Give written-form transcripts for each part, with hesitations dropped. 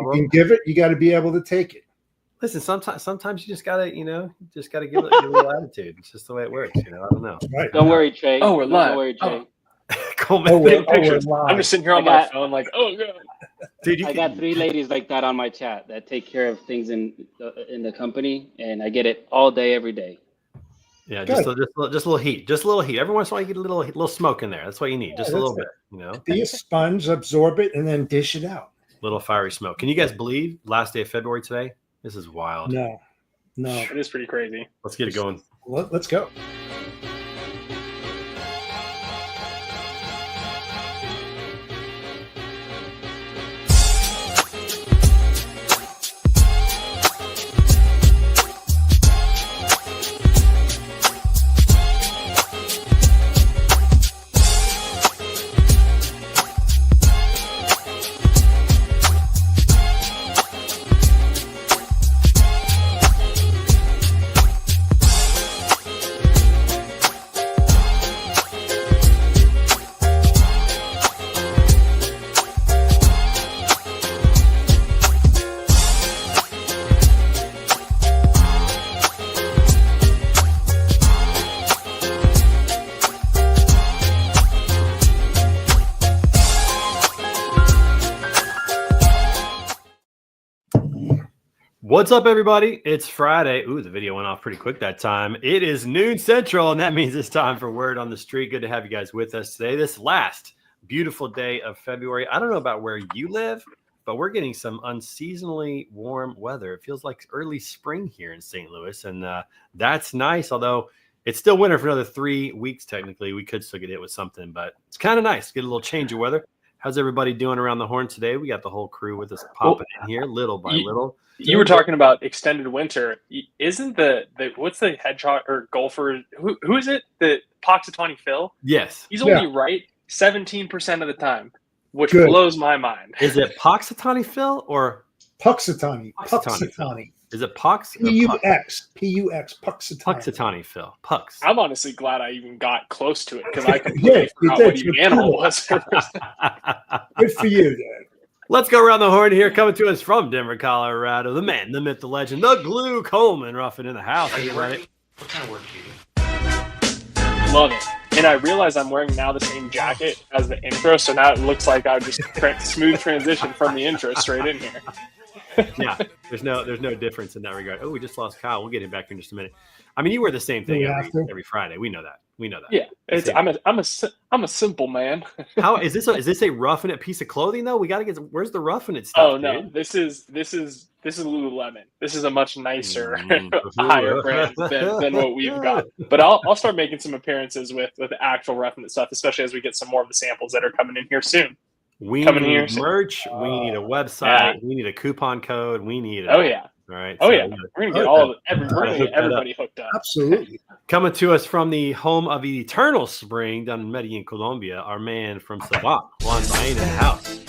problem. You can give it. You got to be able to take it. Listen, sometimes you just gotta, give it a little attitude. It's just the way it works, I don't know. Right. Don't worry, Trey. Oh, we're live. Don't worry, Trey. Coleman, we're Pictures. live. I'm just sitting here on my phone, like, oh god. dude, I got 3 ladies like that on my chat that take care of things in the company, and I get it all day, every day. Yeah, just a little heat. Just a little heat. Every once in a while, you get a little smoke in there. That's what you need. Just a little bit, Be a sponge, absorb it, and then dish it out. Little fiery smoke. Can you guys believe last day of February today? This is wild. No. It is pretty crazy. Let's get it going. Let's go. What's up, everybody? It's Friday. Ooh, the video went off pretty quick that time. It is noon central, and that means it's time for Word on the Street. Good to have you guys with us today. This last beautiful day of February. I don't know about where you live, but we're getting some unseasonably warm weather. It feels like early spring here in St. Louis, and that's nice, although it's still winter for another 3 weeks, technically. We could still get hit with something, but it's kind of nice. Get a little change of weather. How's everybody doing around the horn today? We got the whole crew with us popping in here little by little. You were talking about extended winter. Isn't the what's the hedgehog or golfer? Who is it? The Punxsutawney Phil? Yes. He's only right 17% of the time, which Good. blows my mind. Is it Punxsutawney Phil or Punxsutawney. Punxsutawney. Punxsutawney. Is it Pux? P-U-X. P-U-X. Punxsutawney. Punxsutawney Phil. Pux. I'm honestly glad I even got close to it because I Yeah, completely you forgot did. what even animal was. Good for you, Dad. Let's go around the horn here. Coming to us from Denver, Colorado, the man, the myth, the legend, the glue, Coleman Ruffin in the house. Everybody. What kind of work do you do? Love it. And I realize I'm wearing now the same jacket as the intro, so now it looks like I just smooth transition from the intro straight in here. Yeah, there's no difference in that regard. Oh, we just lost Kyle. We'll get him back in just a minute. I mean, you wear the same thing every Friday. We know that. Yeah, I'm a simple man. How is this? Is this a Ruffin It piece of clothing though? We got to get. Where's the Ruffin It stuff? Oh no, dude? this is Lululemon. This is a much nicer, higher brand than what we've got. But I'll start making some appearances with actual Ruffin It stuff, especially as we get some more of the samples that are coming in here soon. We coming need here merch. We need a website. Yeah. We need a coupon code. We need it. Oh yeah. All right. Oh so yeah. We're gonna get everybody hooked up. Absolutely. Coming to us from the home of eternal spring down in Medellin, Colombia, our man from Savant, Juan Bain in the house.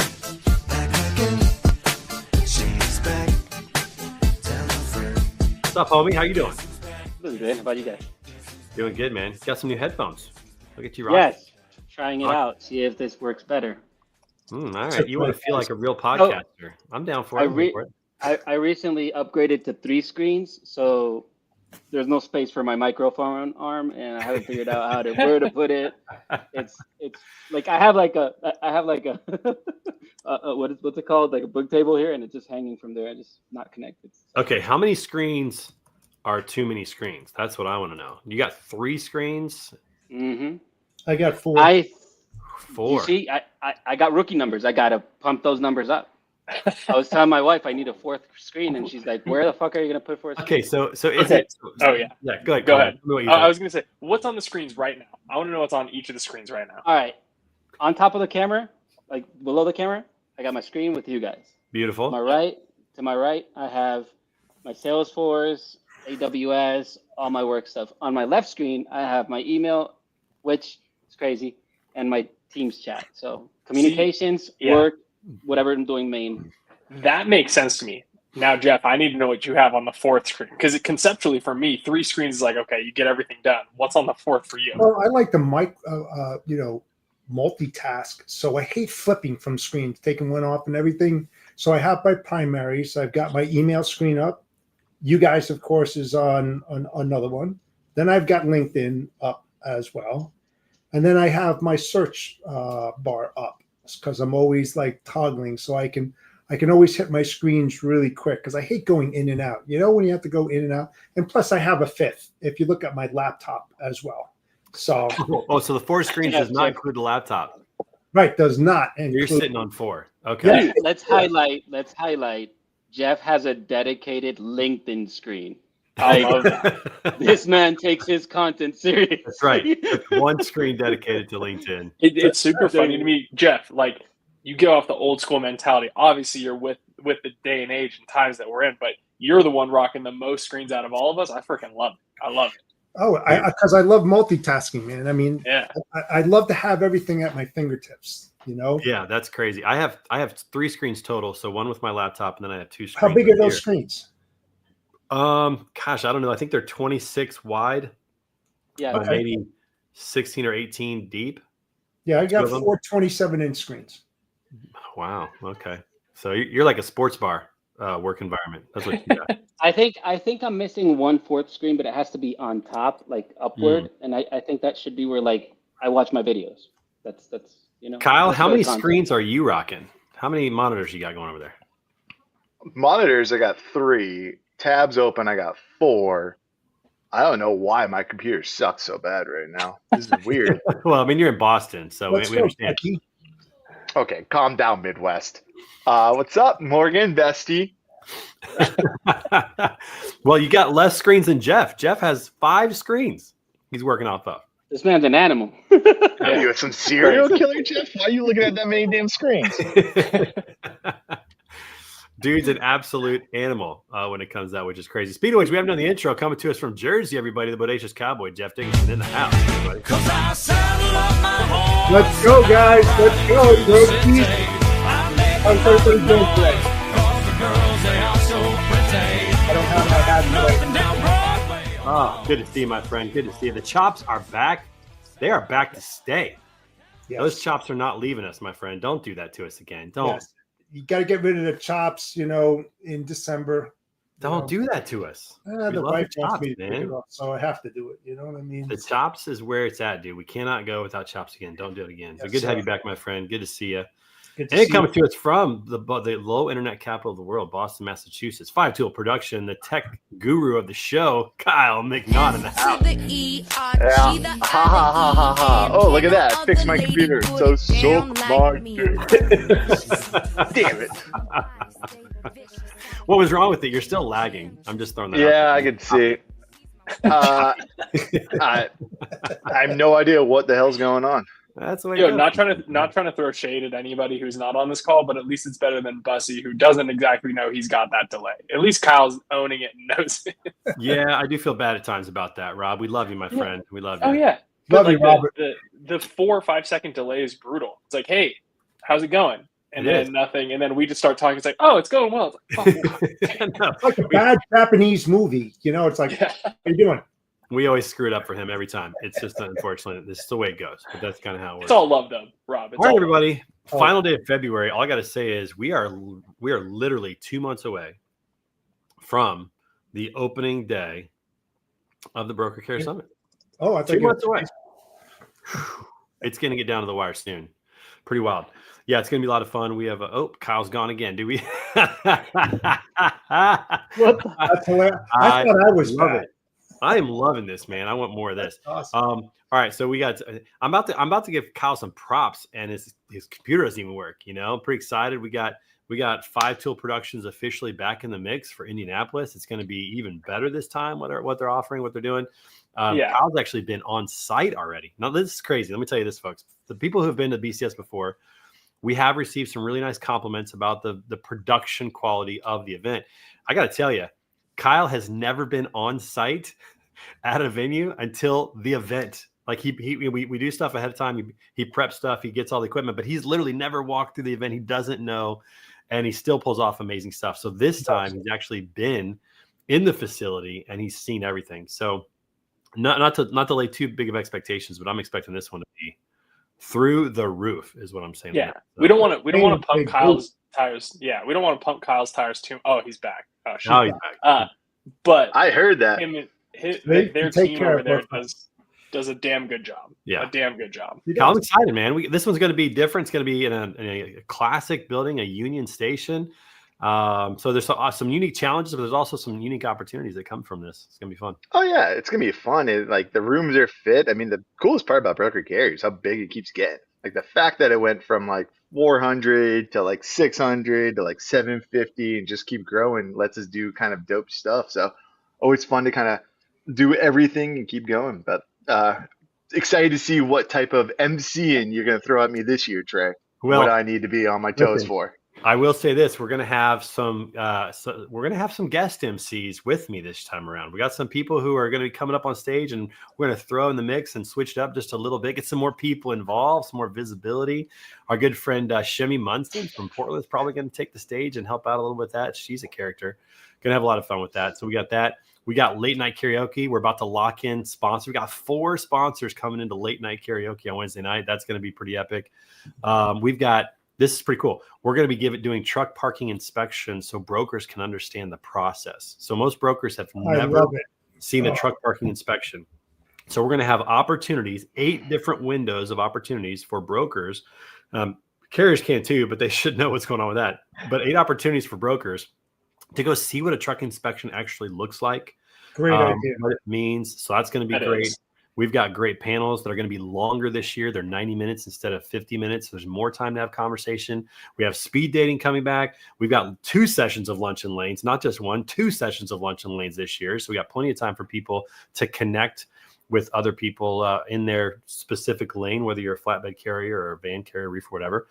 What's up, homie? How you doing? Doing good. How about you guys? Doing good, man. Got some new headphones. Look at you, rocking. Yes. Trying it out. See if this works better. All right. You want to feel like a real podcaster. I'm down for it. I recently upgraded to 3 screens, so there's no space for my microphone arm, and I haven't figured out where to put it. It's like I have like a what's it called, like a book table here, and it's just hanging from there. I just not connected. Okay, how many screens are too many screens? That's what I want to know. You got 3 screens? Mm-hmm. I got 4. 4. You see, I got rookie numbers. I gotta pump those numbers up. I was telling my wife I need a 4th screen, and she's like, "Where the fuck are you gonna put 4th screen?" Okay, so is it? Oh yeah. Yeah, go ahead. Go ahead. I was gonna say, what's on the screens right now? I want to know what's on each of the screens right now. All right, on top of the camera, like below the camera, I got my screen with you guys. Beautiful. To my right, I have my Salesforce, AWS, all my work stuff. On my left screen, I have my email, which is crazy, and my Teams chat. So communications, work, whatever I'm doing main. That makes sense to me. Now, Jeff, I need to know what you have on the 4th screen, because conceptually for me, 3 screens is like, okay, you get everything done. What's on the 4th for you? Well, I like to multitask. So I hate flipping from screens, taking one off and everything. So I have my primaries. I've got my email screen up. You guys, of course, is on another one. Then I've got LinkedIn up as well. And then I have my search bar up because I'm always like toggling, so I can always hit my screens really quick because I hate going in and out. You know, when you have to go in and out. And plus, I have a fifth. If you look at my laptop as well. So so the 4 screens does not include the laptop. Right, does not. You're sitting on 4. Okay. Yeah. Let's highlight. Jeff has a dedicated LinkedIn screen. This man takes his content serious. That's right. One screen dedicated to LinkedIn. It's super funny to me, Jeff. Like, you go off the old school mentality. Obviously, you're with the day and age and times that we're in, but you're the one rocking the most screens out of all of us. I freaking love it. I love it. Oh, because I love multitasking, man. I mean, yeah, I love to have everything at my fingertips. You know? Yeah, that's crazy. I have 3 screens total. So one with my laptop, and then I have 2 screens. How big are those screens? Gosh, I don't know. I think they're 26 wide. Yeah, but maybe 16 or 18 deep. Yeah, I got 4 27-inch screens. Wow. Okay. So you're like a sports bar work environment. That's what you got. I think I'm missing 1/4 screen, but it has to be on top, like upward. And I think that should be where like I watch my videos. That's you know. Kyle, how many screens are you rocking? How many monitors you got going over there? Monitors, I got 3. Tabs open, I got 4. I don't know why my computer sucks so bad right now. This is weird. Well, I mean, you're in Boston, so we understand. Okay, calm down, Midwest. What's up, Morgan, bestie? Well, you got less screens than Jeff. Jeff has 5 screens he's working off of. This man's an animal. Are you some serial killer, Jeff? Why are you looking at that many damn screens? Dude's an absolute animal when it comes out, which is crazy. Speaking of which, we haven't done the intro. Coming to us from Jersey, everybody, the Bodacious Cowboy, Jeff Dickinson in the house, everybody. Let's go, guys. Let's go. How's everybody doing today? I don't have my hat today. Oh, good to see you, my friend. Good to see you. The chops are back. They are back to stay. Yes. Those chops are not leaving us, my friend. Don't do that to us again. Don't. Yes. You got to get rid of the chops, you know, in December. Don't do that to us. The wife wants me to pick it up, so I have to do it. You know what I mean? The chops is where it's at, dude. We cannot go without chops again. Don't do it again. Yes, so good to have you back, my friend. Good to see you. And coming to us from the low internet capital of the world, Boston, Massachusetts. 5 Tool Production, the tech guru of the show, Kyle McNaught in the house. Yeah. Ha ha ha ha ha. Oh, look at that. I fixed my computer. So smart. Damn it. What was wrong with it? You're still lagging. I'm just throwing that out. Yeah, I could see. I have no idea what the hell's going on. That's the way. Not trying to throw shade at anybody who's not on this call, but at least it's better than Bussy, who doesn't exactly know he's got that delay. At least Kyle's owning it and knows it. Yeah, I do feel bad at times about that, Rob. We love you, my friend. We love you. Oh yeah, love you, Robert. The 4 or 5 second delay is brutal. It's like, hey, how's it going? And then nothing, and then we just start talking. It's like, oh, it's going well. It's like, it's like a bad Japanese movie. You know, it's like, what are you doing? We always screw it up for him every time. It's just unfortunately, this is the way it goes. But that's kind of how it works. It's all love, though, Rob. All right, everybody. Final day of February. All I got to say is we are literally 2 months away from the opening day of the Broker Care Summit. Oh, I think 2 months away. It's going to get down to the wire soon. Pretty wild. Yeah, it's going to be a lot of fun. We have Kyle's gone again. Do we? What? That's hilarious. I thought I was bad. I am loving this, man. I want more of this. Awesome. All right, so we got. I'm about to give Kyle some props, and his computer doesn't even work. You know, I'm pretty excited. We got 5 Tool Productions officially back in the mix for Indianapolis. It's going to be even better this time. What they're offering, what they're doing. Kyle's actually been on site already. Now this is crazy. Let me tell you this, folks. The people who've been to BCS before, we have received some really nice compliments about the production quality of the event. I got to tell you, Kyle has never been on site at a venue until the event. Like we do stuff ahead of time. He preps stuff. He gets all the equipment, but he's literally never walked through the event. He doesn't know, and he still pulls off amazing stuff. So this time he's actually been in the facility and he's seen everything. So not to lay too big of expectations, but I'm expecting this one to be through the roof, is what I'm saying. Yeah, we don't want to pump Kyle's tires. Yeah, we don't want to pump Kyle's tires too. Oh, he's back. Oh, shit. Oh, he's back. But I heard that. their take team care over of there both. does a damn good job. Yeah. A damn good job. I'm excited, man. This one's going to be different. It's going to be in a classic building, a Union Station. So there's some unique challenges, but there's also some unique opportunities that come from this. It's going to be fun. Oh yeah, it's gonna be fun. Like the rooms are fit. I mean, the coolest part about Broker Gary is how big it keeps getting. Like the fact that it went from like 400 to like 600 to like 750 and just keep growing lets us do kind of dope stuff. So always fun to kind of do everything and keep going. But excited to see what type of MCing you're gonna throw at me this year, Trey. Well, What I need to be on my toes listen, for. I will say this: we're going to have some guest MCs with me this time around. We got some people who are going to be coming up on stage, and we're going to throw in the mix and switch it up just a little bit, get some more people involved, some more visibility. Our good friend Shemi Munson from Portland is probably going to take the stage and help out a little with that. She's a character. Going to have a lot of fun with that. So we got that. We got late night karaoke. We're about to lock in sponsors. We got 4 sponsors coming into late night karaoke on Wednesday night. That's going to be pretty epic. We've got. This is pretty cool. We're going to be doing truck parking inspections so brokers can understand the process. So most brokers have never seen a truck parking inspection. So we're going to have opportunities, 8 different windows of opportunities for brokers. Carriers can too, but they should know what's going on with that. But 8 opportunities for brokers to go see what a truck inspection actually looks like. Great idea. What it means. So that's going to be great. We've got great panels that are going to be longer this year. They're 90 minutes instead of 50 minutes. There's more time to have conversation. We have speed dating coming back. We've got 2 sessions of lunch and lanes, not just 1, 2 sessions of lunch and lanes this year. So we got plenty of time for people to connect with other people in their specific lane, whether you're a flatbed carrier or a van carrier, reefer, whatever.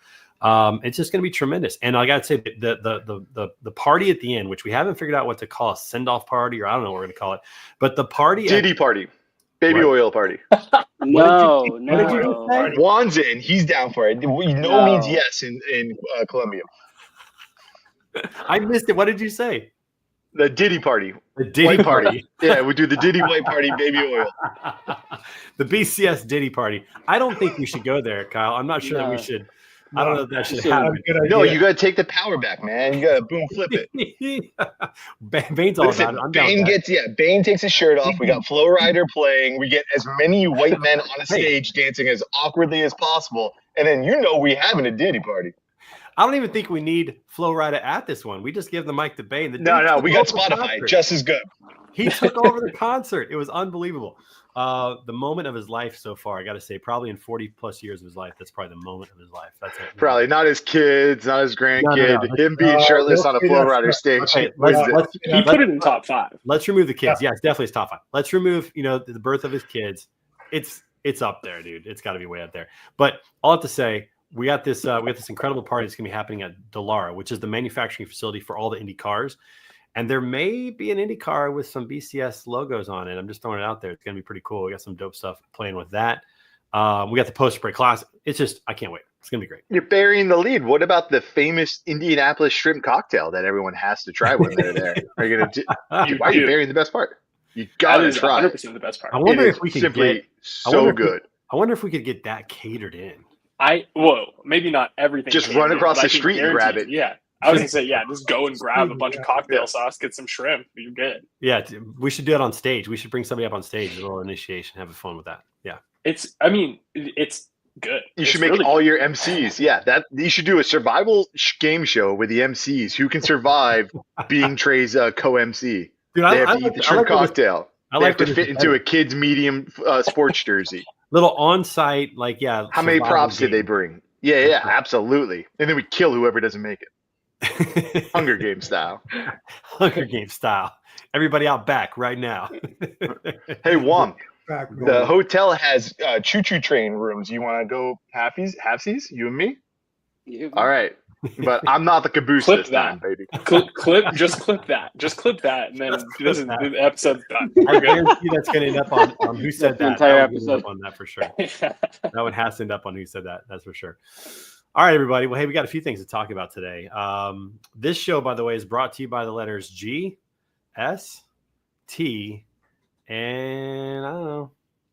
It's just going to be tremendous. And I got to say the party at the end, which we haven't figured out what to call, a send-off party, or I don't know what we're going to call it, but the party. DD party. Baby oil party. No. Juan's in. He's down for it. No means yes in Colombia. I missed it. What did you say? The Diddy party. The Diddy White party. Yeah, we do the Diddy white party, baby oil. The BCS Diddy party. I don't think we should go there, Kyle. I'm not sure that we should. I don't know if that should happen. No, you got to take the power back, man. You got to boom flip it. Bane's all about it. Bane takes his shirt off. We got Flow Rider playing. We get as many white men on a stage dancing as awkwardly as possible. And then we're having a Diddy party. I don't even think we need Flow Rider at this one. We just give the mic to Bane. No, we got Spotify. Just as good. He took over the concert. It was unbelievable. The moment of his life so far, I got to say, probably in 40 plus years of his life, that's probably the moment of his life. That's it. Probably not his kids, not his grandkid. Him being shirtless on a Flow Rider stage. Okay, he put it in top 5. Let's remove the kids. Yeah, it's definitely his top 5. Let's remove, the birth of his kids. It's up there, dude. It's got to be way up there. But all I have to say, we got this incredible party that's going to be happening at Dallara, which is the manufacturing facility for all the Indy cars. And there may be an Indy car with some BCS logos on it. I'm just throwing it out there. It's going to be pretty cool. We got some dope stuff playing with that. We got the Post Spray Classic. It's just, I can't wait. It's going to be great. You're burying the lead. What about the famous Indianapolis shrimp cocktail that everyone has to try when they're there? Are you going to? Why are you burying the best part? You got to try. 100% the best part. I wonder if we could good. I wonder if we could get that catered in. Maybe not everything. Just run across the street and grab it. Yeah. I was going to say, just go and grab a bunch of cocktail sauce, get some shrimp. You're good. Yeah. We should do it on stage. We should bring somebody up on stage, a little initiation, have fun with that. Yeah. It's good. You should make all your MCs. Yeah. You should do a survival game show with the MCs who can survive being Trey's co-MC. Dude, they have to eat the shrimp cocktail. They have to fit into a kid's medium sports jersey. Little on-site, How many props did they bring? Yeah, absolutely. And then we kill whoever doesn't make it. Hunger Games style. Hunger Games style. Everybody out back right now. Hey, Juan. The hotel has choo-choo train rooms. You want to go halfsies? You and me? All right. But I'm not the caboose this time, baby. Just clip that. And then the episode's done. I guarantee that's going to end up on Who Said That. Entire episode. On that for sure. That one has to end up on Who Said That. That's for sure. All right, everybody. Well, hey, we got a few things to talk about today. This show, by the way, is brought to you by the letters G, S, T, and I don't know.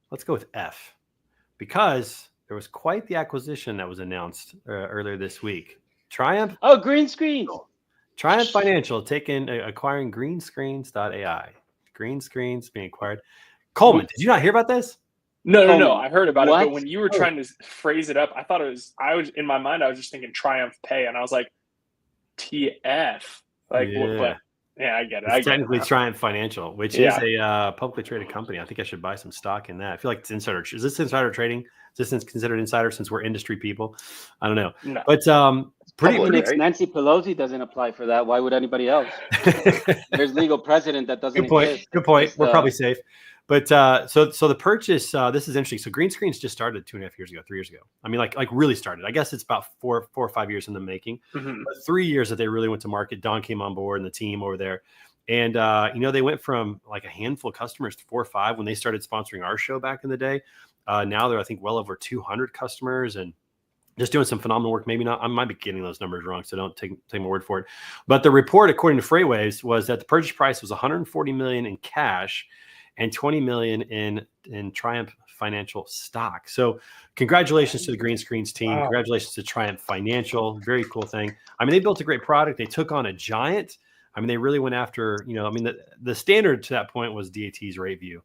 Let's go with F, because there was quite the acquisition that was announced earlier this week. Triumph. Oh, green screens. Triumph Financial acquiring Greenscreens.ai. Green Screens being acquired. Coleman, did you not hear about this? No. I heard about it, What? but when you were trying to phrase it up, I was in my mind, I was just thinking Triumph Pay, and I was like, TF. Like, Yeah. But yeah, I get it. It's technically Triumph Financial, which is a publicly traded company. I think I should buy some stock in that. I feel like it's insider. Is this insider trading? Is this considered insider since we're industry people? I don't know. No. But pretty Public, Phoenix, right? Nancy Pelosi doesn't apply for that. Why would anybody else? There's legal precedent that doesn't Good point. exist. Good point. Just, We're probably safe. But so the purchase, this is interesting. So Green Screens just started 2.5 years ago, 3 years ago. I mean, like really started. I guess it's about four or 5 years in the making. Mhm. But 3 years that they really went to market. Don came on board and the team over there. And, they went from like a handful of customers to 4 or 5 when they started sponsoring our show back in the day. Now they're, I think, well over 200 customers and just doing some phenomenal work. Maybe not. I might be getting those numbers wrong, so don't take my word for it. But the report, according to Freightwaves, was that the purchase price was $140 million in cash and $20 million in Triumph Financial stock. So congratulations to the Green Screens team. Wow. Congratulations to Triumph Financial. Very cool thing. I mean, they built a great product. They took on a giant. I mean, they really went after, the standard to that point was DAT's RateView.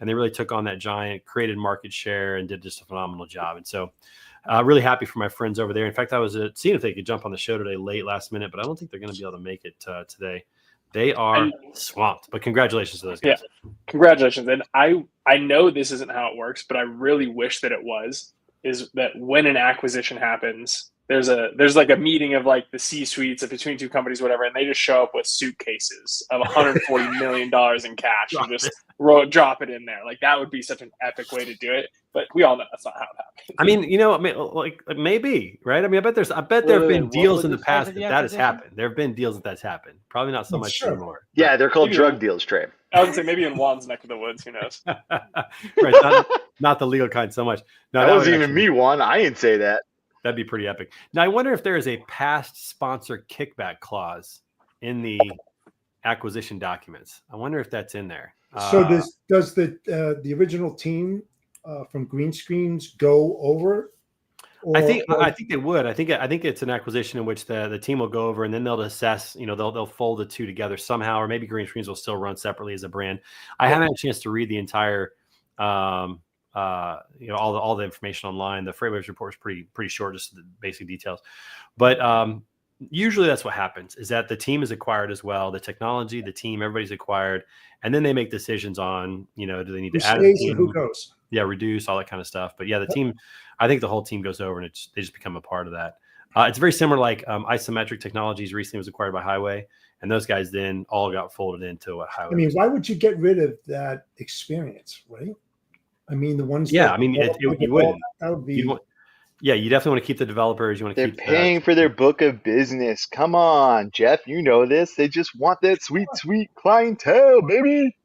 And they really took on that giant, created market share, and did just a phenomenal job. And so really happy for my friends over there. In fact, I was seeing if they could jump on the show today late last minute, but I don't think they're going to be able to make it today. They are swamped, but congratulations to those guys. Yeah, congratulations. And I know this isn't how it works, but I really wish that it was, is that when an acquisition happens, there's like a meeting of like the C-suites of between two companies, whatever, and they just show up with suitcases of $140 million in cash and just drop it in there. Like that would be such an epic way to do it. But we all know that's not how it happens. I mean, like maybe, right? I mean, I bet there have been deals in the past that has happened. There have been deals that's happened. Probably not so much Sure. anymore. Yeah, they're called Maybe drug deals, Trey. I would say maybe in Juan's neck of the woods, who knows? Right, not the legal kind so much. No, That would wasn't even actually- me, Juan. I didn't say that. That'd be pretty epic. Now, I wonder if there is a past sponsor kickback clause in the acquisition documents. I wonder if that's in there. So does the original team from Green Screens go over? I think they would. I think it's an acquisition in which the team will go over and then they'll assess. They'll fold the two together somehow, or maybe Green Screens will still run separately as a brand. I haven't had a chance to read the entire, all the information online. The Freightwaves report is pretty short, just the basic details. But usually that's what happens: is that the team is acquired as well, the technology, the team, everybody's acquired, and then they make decisions on, do they need who to add a stays team? and who goes? Yeah, reduce, all that kind of stuff. But yeah, the team, I think the whole team goes over and they just become a part of that. It's very similar, like Isometric Technologies recently was acquired by Highway, and those guys then all got folded into what Highway. I mean, why would you get rid of that experience, right? I mean, the ones. Yeah, that I mean, develop you the wouldn't. ball, That would be. you definitely want to keep the developers. You want to They're keep paying for their book of business. Come on, Jeff. You know this. They just want that sweet, sweet clientele, baby.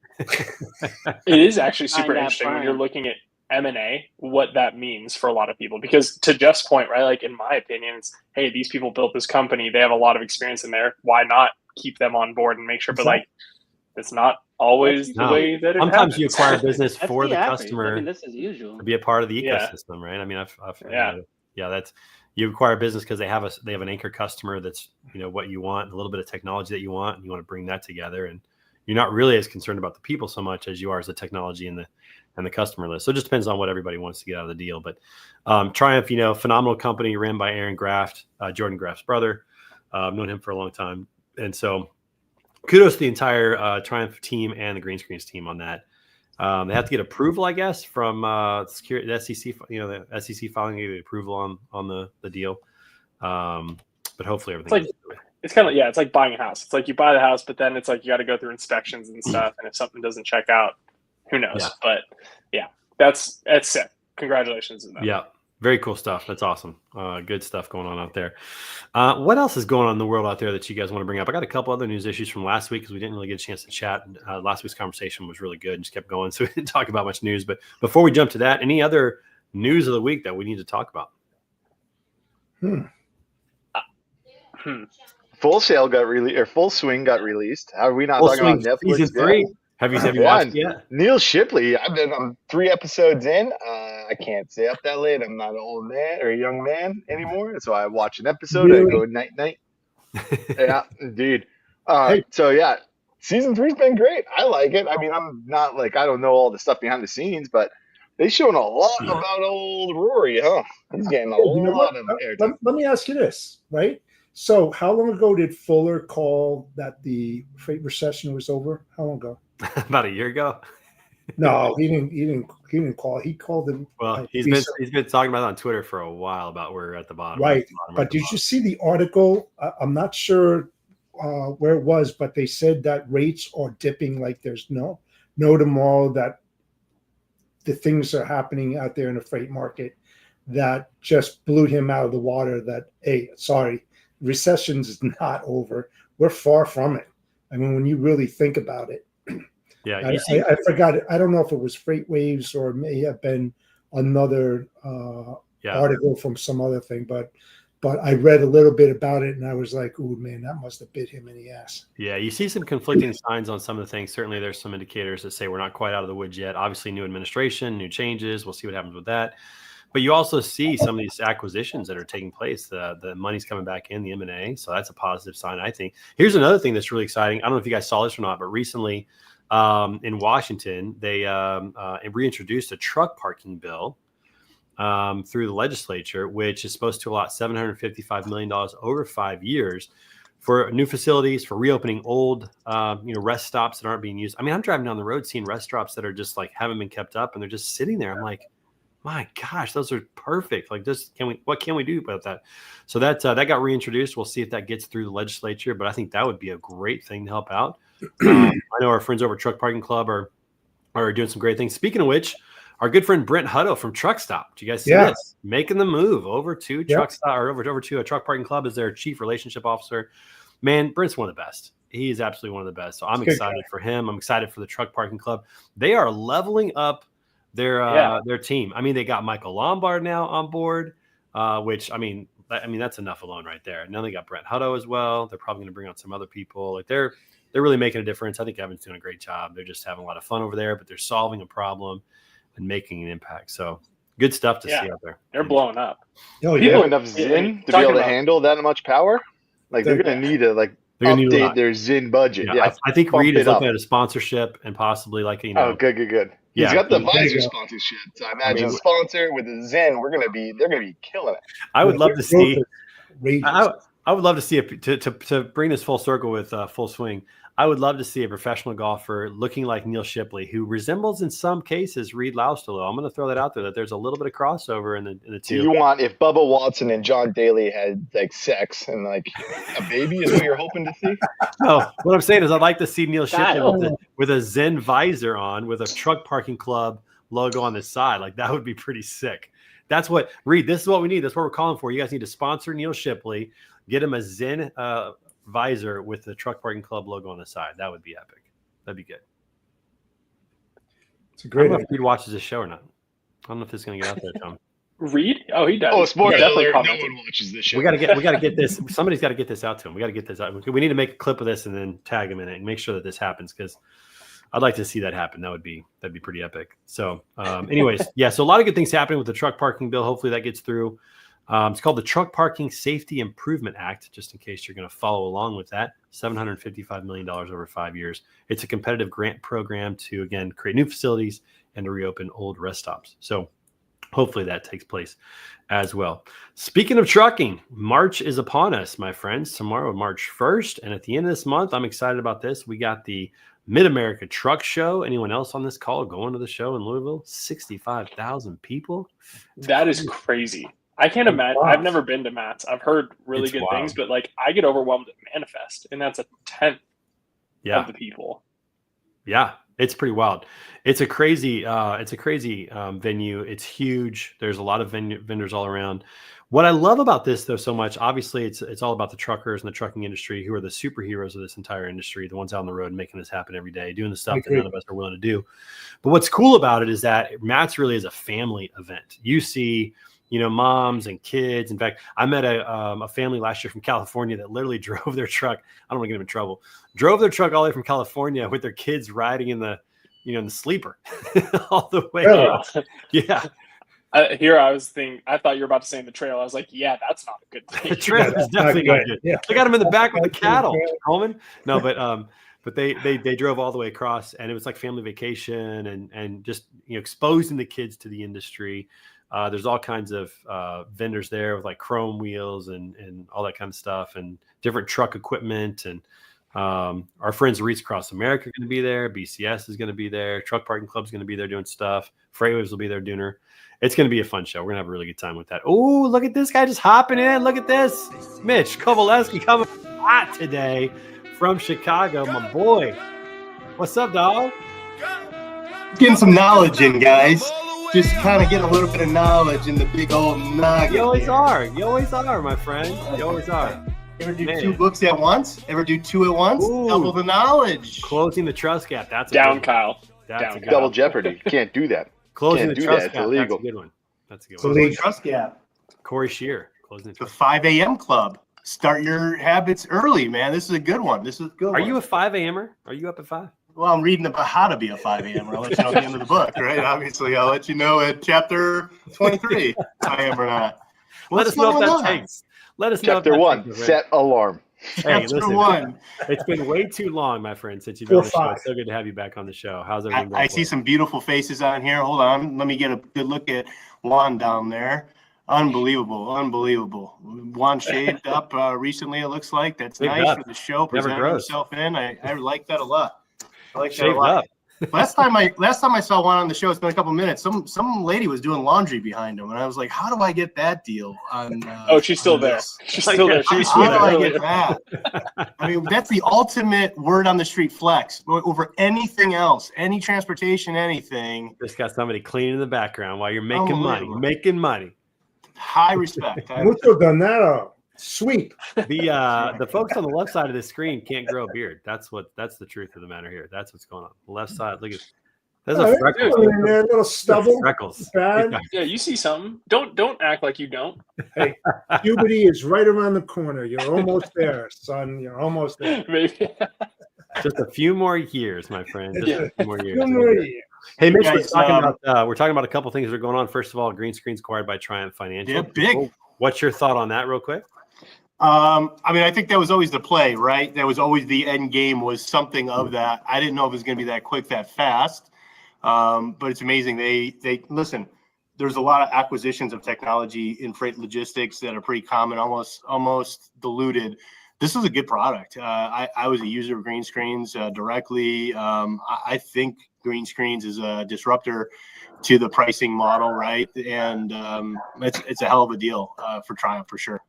It is actually super Find that interesting when prime. you're looking at M&A, what that means for a lot of people. Because to Jeff's point, right, like in my opinion, it's, hey, these people built this company. They have a lot of experience in there. Why not keep them on board and make sure? But like, it's not always the No. way that it Sometimes happens. you acquire business That's for the average. customer I mean, this is usual. to be a part of the Yeah. ecosystem, right? I mean, Yeah. that's you acquire business because they have an anchor customer that's what you want, a little bit of technology that you want, and you want to bring that together. And you're not really as concerned about the people so much as you are as the technology and the customer list. So it just depends on what everybody wants to get out of the deal. But Triumph, phenomenal company ran by Aaron Graft, Jordan Graft's brother. I've known him for a long time. And so kudos to the entire Triumph team and the Green Screens team on that. They have to get approval, I guess, from the SEC, the SEC filing the approval on the deal. But hopefully everything It's it's kind of, it's like buying a house. It's like you buy the house, but then it's like you got to go through inspections and stuff. And if something doesn't check out, who knows? Yeah. But yeah, that's sick. Congratulations to them. Yeah, very cool stuff. That's awesome. Good stuff going on out there. What else is going on in the world out there that you guys want to bring up? I got a couple other news issues from last week because we didn't really get a chance to chat. Last week's conversation was really good and just kept going, so we didn't talk about much news. But before we jump to that, any other news of the week that we need to talk about? Full Sail got released, or Full Swing got released. How are we not Full talking Swing about Netflix? season 3. Have you watched it yet? Neil Shipley. I've been on 3 episodes in. I can't stay up that late. I'm not an old man or a young man anymore. So I watch an episode. I Really? go night night. Yeah, indeed. Hey. So yeah, season 3's been great. I like it. I mean, I'm not like I don't know all the stuff behind the scenes, but they showing a lot about old Rory, huh? He's getting a You know what? lot of airtime. Let me ask you this, right? So, how long ago did Fuller call that the freight recession was over? How long ago? About a year ago. No, he didn't call. He called him. Well, he's been talking about it on Twitter for a while about we're at the bottom. Right. We're But at the did you bottom. see the article? I'm not sure where it was, but they said that rates are dipping like there's no tomorrow, that the things are happening out there in the freight market that just blew him out of the water, that, hey, sorry, recessions is not over. We're far from it. I mean, when you really think about it. Yeah, I forgot. I don't know if it was Freight Waves or it may have been another article from some other thing, but I read a little bit about it and I was like, "Ooh, man, that must have bit him in the ass." Yeah, you see some conflicting signs on some of the things. Certainly, there's some indicators that say we're not quite out of the woods yet. Obviously, new administration, new changes. We'll see what happens with that. But you also see some of these acquisitions that are taking place. The money's coming back in, the M&A. So that's a positive sign, I think. Here's another thing that's really exciting. I don't know if you guys saw this or not, but recently in Washington, they reintroduced a truck parking bill through the legislature, which is supposed to allot $755 million over 5 years for new facilities, for reopening old, rest stops that aren't being used. I mean, I'm driving down the road seeing rest stops that are just like haven't been kept up and they're just sitting there. I'm like, my gosh, those are perfect. Like, what can we do about that? So that got reintroduced. We'll see if that gets through the legislature, but I think that would be a great thing to help out. I know our friends over at Truck Parking Club are doing some great things. Speaking of which, our good friend Brent Hutto from Truck Stop. Do you guys see this? Making the move over to Truck Stop, or over to a Truck Parking Club as their chief relationship officer. Man, Brent's one of the best. He is absolutely one of the best. So I'm excited for him. I'm excited for the Truck Parking Club. They are leveling up their team. I mean, they got Michael Lombard now on board, which I mean that's enough alone right there. Now they got Brent Hutto as well. They're probably going to bring on some other people. Like they're really making a difference. I think Evan's doing a great job. They're just having a lot of fun over there, but they're solving a problem and making an impact. So good stuff to see out there. They're blowing up. Oh, People yeah. enough Zin to be able to handle that much power. Like they're going to need to update their Zin budget. Yeah, I think Reed is looking at a sponsorship and possibly Oh, good. He's got the Visor sponsorship. So I imagine sponsor with a Zen, they're gonna be killing it. I would love to see. I would love to see it to bring this full circle with Full Swing. I would love to see a professional golfer looking like Neil Shipley, who resembles in some cases Reed Laustolo. I'm going to throw that out there, that there's a little bit of crossover in the two. So you want, if Bubba Watson and John Daly had like sex and like a baby is what you're hoping to see? No, what I'm saying is I'd like to see Neil Shipley with a Zen visor on with a Truck Parking Club logo on the side. Like that would be pretty sick. That's what, Reed, this is what we need. That's what we're calling for. You guys need to sponsor Neil Shipley, get him a Zen visor with the Truck Parking Club logo on the side. That would be epic. That'd be good. It's a great. I don't know if Reed watches this show or not. I don't know if this is going to get out there, Tom. Reed? Oh, he does. Oh, sports definitely. No one watches this show. We got to get this. Somebody's got to get this out to him. We got to get this out. We need to make a clip of this and then tag him in it and make sure that this happens, because I'd like to see that happen. That'd be pretty epic. So, anyways, yeah. So a lot of good things happening with the truck parking bill. Hopefully that gets through. It's called the Truck Parking Safety Improvement Act, just in case you're going to follow along with that. $755 million over 5 years. It's a competitive grant program to, again, create new facilities and to reopen old rest stops. So hopefully that takes place as well. Speaking of trucking, March is upon us, my friends. Tomorrow, March 1st. And at the end of this month, I'm excited about this. We got the Mid-America Truck Show. Anyone else on this call going to the show in Louisville? 65,000 people. That is crazy. I can't imagine. I've never been to Matt's. I've heard really good things, but like I get overwhelmed at Manifest, and that's a tenth of the people. Yeah, it's pretty wild. It's a crazy venue. It's huge. There's a lot of vendors all around. What I love about this, though, so much, obviously, it's all about the truckers and the trucking industry, who are the superheroes of this entire industry, the ones out on the road making this happen every day, doing the stuff that none of us are willing to do. But what's cool about it is that Matt's really is a family event. You see, moms and kids. In fact, I met a family last year from California that literally drove their truck. I don't want to get them in trouble. Drove their truck all the way from California with their kids riding in the, in the sleeper all the way. Oh. Yeah. Here I was thinking. I thought you were about to say in the trail. I was like, yeah, that's not a good The thing. trail is definitely not good. Yeah. They got him in the back with the cattle, Coleman. No, but they drove all the way across, and it was like family vacation, and just exposing the kids to the industry. There's all kinds of vendors there with like chrome wheels and all that kind of stuff, and different truck equipment. And our friends Reach Across America are going to be there. BCS is going to be there. Truck Parking Club is going to be there doing stuff. Freightwaves will be there doing her. It's going to be a fun show. We're going to have a really good time with that. Oh, look at this guy just hopping in. Look at this. Mitch Kovalevsky coming hot today from Chicago, my boy. What's up, dog? Getting some knowledge in, guys. Just kind of get a little bit of knowledge in the big old nugget. You always are. You always are, my friend. You always are. Ever do Man. 2 books at once? Ever do 2 at once? Ooh. Double the knowledge. Closing the trust gap. That's a Down, good one. Kyle. That's Down, a good Kyle. Double jeopardy. You can't do that. Closing Can't the do trust that. It's gap. illegal. That's a good one. That's a good So one. the trust gap. Corey Shear. Closing the The trust. 5 a.m. club. Start your habits early, man. This is a good one. This is a good Are one. you a 5 a.m.er? Are you up at 5? Well, I'm reading about how to be a 5 a.m. I'll let you know at the end of the book, right? Obviously, I'll let you know at chapter 23 if I am or not. Let What's us know if going that on? takes. Let us know. if Chapter that 1, takes, my friend. set alarm. Hey, Chapter listen, 1. it's been way too long, my friend, since you've been on the show. 5. It's so good to have you back on the show. How's everything going? I see some beautiful faces on here. Hold on. Let me get a good look at Juan down there. Unbelievable. Juan shaved up recently, it looks like. That's Big nice up. for the show. Never Presenting grows. himself in. I like that a lot. I like that a Shaved lot. up. Last time I saw Juan on the show, it's been a couple minutes. Some lady was doing laundry behind him, and I was like, "How do I get that deal?" On Oh, she's still on there. this? She's still there. She's How do I earlier. get that? I mean, that's the ultimate word on the street flex over anything else, any transportation, anything. Just got somebody cleaning in the background while you're making money. Unbelievable. Making money. High respect. Mucho done that. Sweep. The folks on the left side of the screen can't grow a beard. That's the truth of the matter here. That's what's going on. The left side, look at there's Oh, a there's freckles. one in there, little stubble. Freckles. Bad. Yeah, you see something. Don't act like you don't. Puberty is right around the corner. You're almost there, son. You're almost there. Maybe. Just a few more years, my friend. Just Yeah. a few more years. One more year. Hey, Mitch, Guys, we're talking about a couple things that are going on. First of all, Green Screen's acquired by Triumph Financial. Yeah, big. What's your thought on that, real quick? I mean, I think that was always the play, right? That was always the end game, was something of that. I didn't know if it was going to be that quick, that fast. But it's amazing. They listen. There's a lot of acquisitions of technology in freight logistics that are pretty common, almost diluted. This is a good product. I was a user of Green Screens directly. I think Green Screens is a disruptor to the pricing model, right? And it's a hell of a deal for Triumph for sure.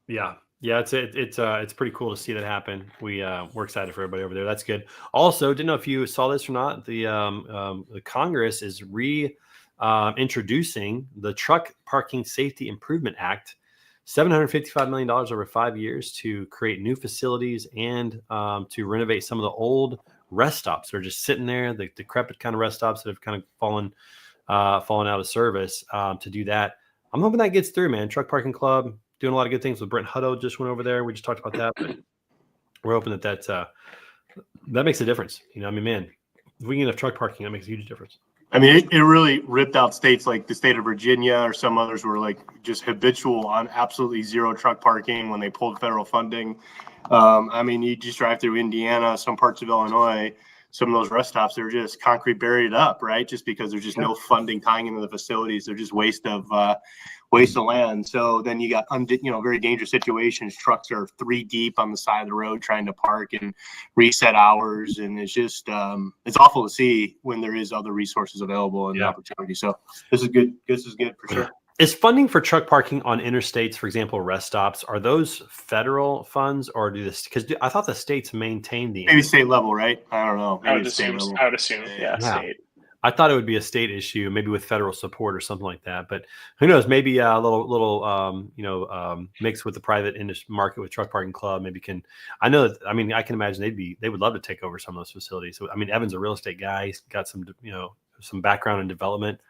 Yeah, it's pretty cool to see that happen. We're excited for everybody over there. That's good. Also, didn't know if you saw this or not. The Congress is introducing the Truck Parking Safety Improvement Act, $755 million over 5 years to create new facilities and to renovate some of the old rest stops that are just sitting there, the decrepit kind of rest stops that have kind of fallen out of service. To do that, I'm hoping that gets through, man. Truck Parking Club doing a lot of good things with Brent Hutto. Just went over there. We just talked about that. But we're hoping that makes a difference. You know, I mean, man, if we can get enough truck parking, that makes a huge difference. I mean, it really ripped out states like the state of Virginia, or some others were like just habitual on absolutely zero truck parking when they pulled federal funding. I mean, you just drive through Indiana, some parts of Illinois, some of those rest stops, they're just concrete buried up, right? Just because there's just no funding tying into the facilities. They're just waste of land. So then you got, very dangerous situations. Trucks are 3 deep on the side of the road trying to park and reset hours. And it's just, it's awful to see when there is other resources available and opportunity. So this is good. This is good for sure. Is funding for truck parking on interstates, for example, rest stops, are those federal funds, or do this? Because I thought the states maintain the. Maybe state level, right? I don't know. I Maybe would state assume. level. I would assume. Yeah. State. I thought it would be a state issue, maybe with federal support or something like that. But who knows? Maybe a little mix with the private industry market with Truck Parking Club. Maybe can. I know that. I mean, I can imagine they would love to take over some of those facilities. So I mean, Evan's a real estate guy. He's got some background in development.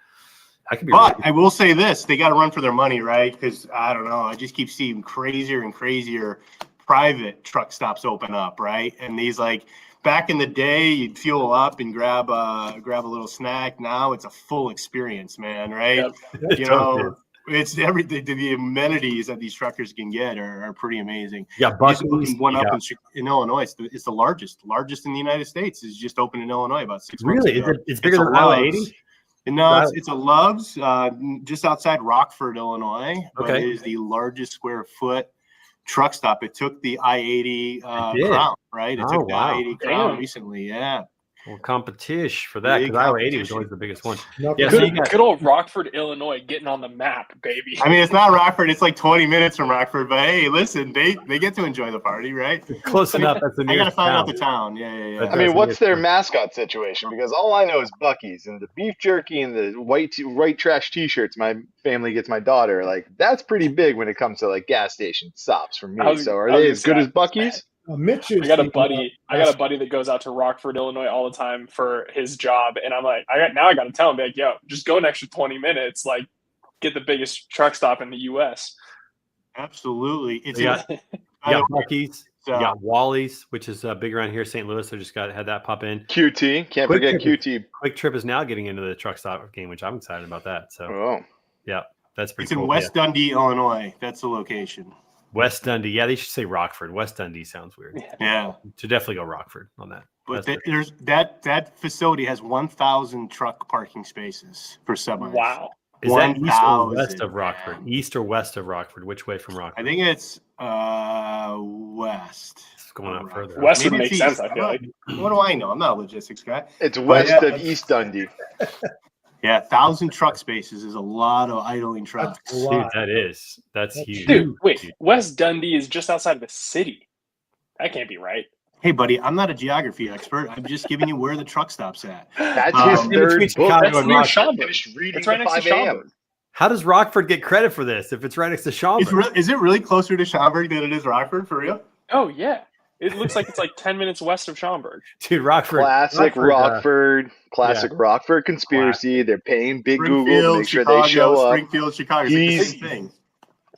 I could be. But I will say this: they got to run for their money, right? Because I don't know. I just keep seeing crazier and crazier private truck stops open up, right? And these, like, back in the day, you'd fuel up and grab a little snack. Now it's a full experience, man, right? Yep. You know, it's everything. The amenities that these truckers can get are pretty amazing. Yeah, Just Bucky's. opened one up in Illinois. It's the largest in the United States. It's just opened in Illinois about 6 months Really? ago. It's bigger a than Iowa Love's. 80? No, it's a Love's just outside Rockford, Illinois. But Okay. it is the largest square foot truck stop. It took the I-80 did? crown, right? It Oh, took the wow. I-80 crown Damn. recently, yeah. Well, competition for that, Big because Iowa 80 was competition. always the biggest one. Nothing. Yeah, so you Good, got- good old Rockford, Illinois, getting on the map, baby. I mean, it's not Rockford. It's like 20 minutes from Rockford. But hey, listen, they get to enjoy the party, right? Close enough. That's the I got to nearest find out town. the town. Yeah. That's I mean, right. what's their mascot situation? Because all I know is Bucky's and the beef jerky and the white trash T-shirts. My family gets my daughter. Like, that's pretty big when it comes to like gas station stops for me. So are they as good as Bucky's? Mitch is I got a the, buddy. I got a buddy that goes out to Rockford, Illinois, all the time for his job, and I'm like, I got to tell him, like, yo, just go an extra 20 minutes, like, get the biggest truck stop in the U.S. Absolutely. It's Yeah. in- You got Bucky's. You So- got Wally's, which is big around here, St. Louis. I just had that pop in. QT, can't Quick forget Trip. QT. Quick Trip is now getting into the truck stop game, which I'm excited about that. So Oh, yeah, that's pretty It's in cool. West Dundee, Illinois. That's the location. Yeah. West Dundee. Yeah, they should say Rockford. West Dundee sounds weird. Yeah. Should definitely go Rockford on that. But That's there's that facility has 1,000 truck parking spaces for semis. Wow. Is that east or 1,000, west of Rockford? man. East or west of Rockford? Which way from I Rockford? think it's west. It's going out further. West would Maybe make it's sense, east. I feel like. What do I know? I'm not a logistics guy. it's west yeah, of East Dundee. Yeah, 1,000 truck spaces is a lot of idling trucks. That's a Dude, lot. that's That's huge. Dude, wait, Dude. West Dundee is just outside of the city. That can't be right. Hey, buddy, I'm not a geography expert. I'm just giving you where the truck stop's at. That's Um, his in third between book. Chicago That's and near Rockford. Schaumburg. Finished reading It's right at next to 5 a.m. Schaumburg. How does Rockford get credit for this if it's right next to Schaumburg? Is it really closer to Schaumburg than it is Rockford, for real? Oh, yeah. It looks like it's like 10 minutes west of Schaumburg. Dude, Rockford. Classic Rockford, Classic Rockford conspiracy. They're paying Big Google to Springfield, make sure Chicago, they show up. Springfield, Chicago. It's like the He's- same thing.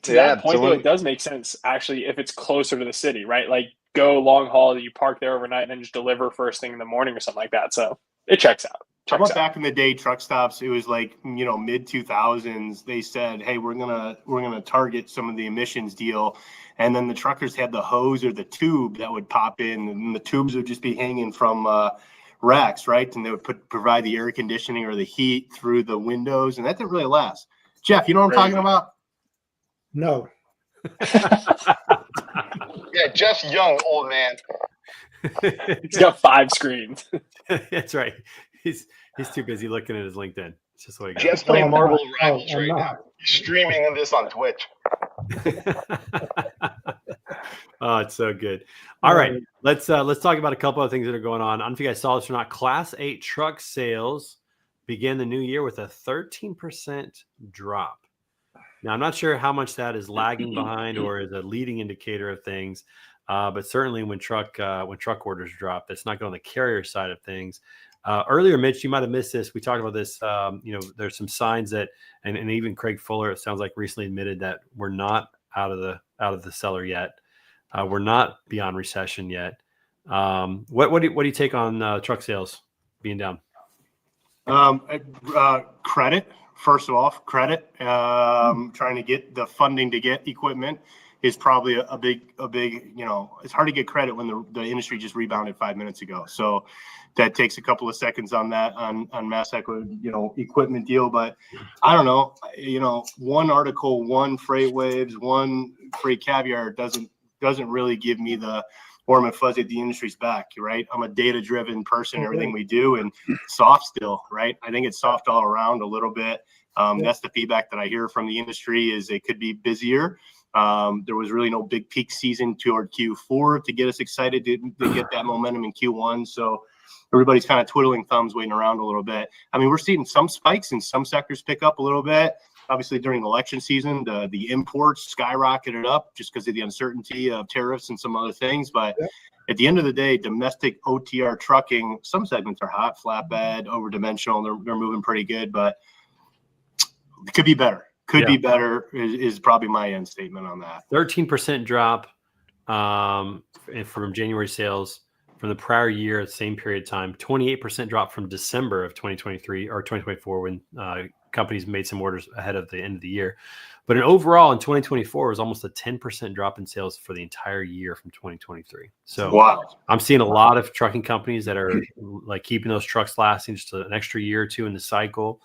To Yeah, that point, so though, when- it does make sense, actually, if it's closer to the city, right? Like, go long haul, you park there overnight, and then just deliver first thing in the morning or something like that. So it checks out. How Checks about out. back in the day, truck stops? It was like, you know, mid 2000s. They said, "Hey, we're gonna target some of the emissions deal," and then the truckers had the hose or the tube that would pop in, and the tubes would just be hanging from racks, right? And they would provide the air conditioning or the heat through the windows, and that didn't really last. Jeff, you know what I'm talking Crazy. about? No. Yeah, Jeff's young, old man. He's got 5 screens. That's right. He's too busy looking at his LinkedIn. It's just what he Jeff's got. playing I'm Marvel not. Rivals I'm right not. now. He's streaming this on Twitch. Oh, it's so good. All right, let's talk about a couple of things that are going on. I don't know if you guys saw this or not. Class 8 truck sales began the new year with a 13% drop. Now, I'm not sure how much that is lagging behind or is a leading indicator of things, but certainly when truck orders drop, that's not going on the carrier side of things. Earlier, Mitch, you might have missed this. We talked about this. There's some signs that, and even Craig Fuller, it sounds like recently admitted that we're not out of the cellar yet. We're not beyond recession yet. What do you take on truck sales being down? Credit, first of all, credit. Trying to get the funding to get equipment is probably a big, it's hard to get credit when the industry just rebounded 5 minutes ago. So that takes a couple of seconds on that, on Mastek, equipment deal. But I don't know, one article, one freight waves, one freight caviar doesn't really give me the warm and fuzzy at the industry's back, right? I'm a data-driven person, everything we do, and soft still, right? I think it's soft all around a little bit. That's the feedback that I hear from the industry is it could be busier. There was really no big peak season toward Q4 to get us excited to get that momentum in Q1. So everybody's kind of twiddling thumbs, waiting around a little bit. I mean, we're seeing some spikes and some sectors pick up a little bit. Obviously, during election season, the imports skyrocketed up just because of the uncertainty of tariffs and some other things. But at the end of the day, domestic OTR trucking, some segments are hot, flatbed, over-dimensional. They're moving pretty good, but it could be better. Could be better is probably my end statement on that. 13% drop. from January sales from the prior year, same period of time. 28% drop from December of 2023 or 2024 when companies made some orders ahead of the end of the year. But overall in 2024 was almost a 10% drop in sales for the entire year from 2023. So Wow. I'm seeing a lot of trucking companies that are like keeping those trucks lasting just an extra year or two in the cycle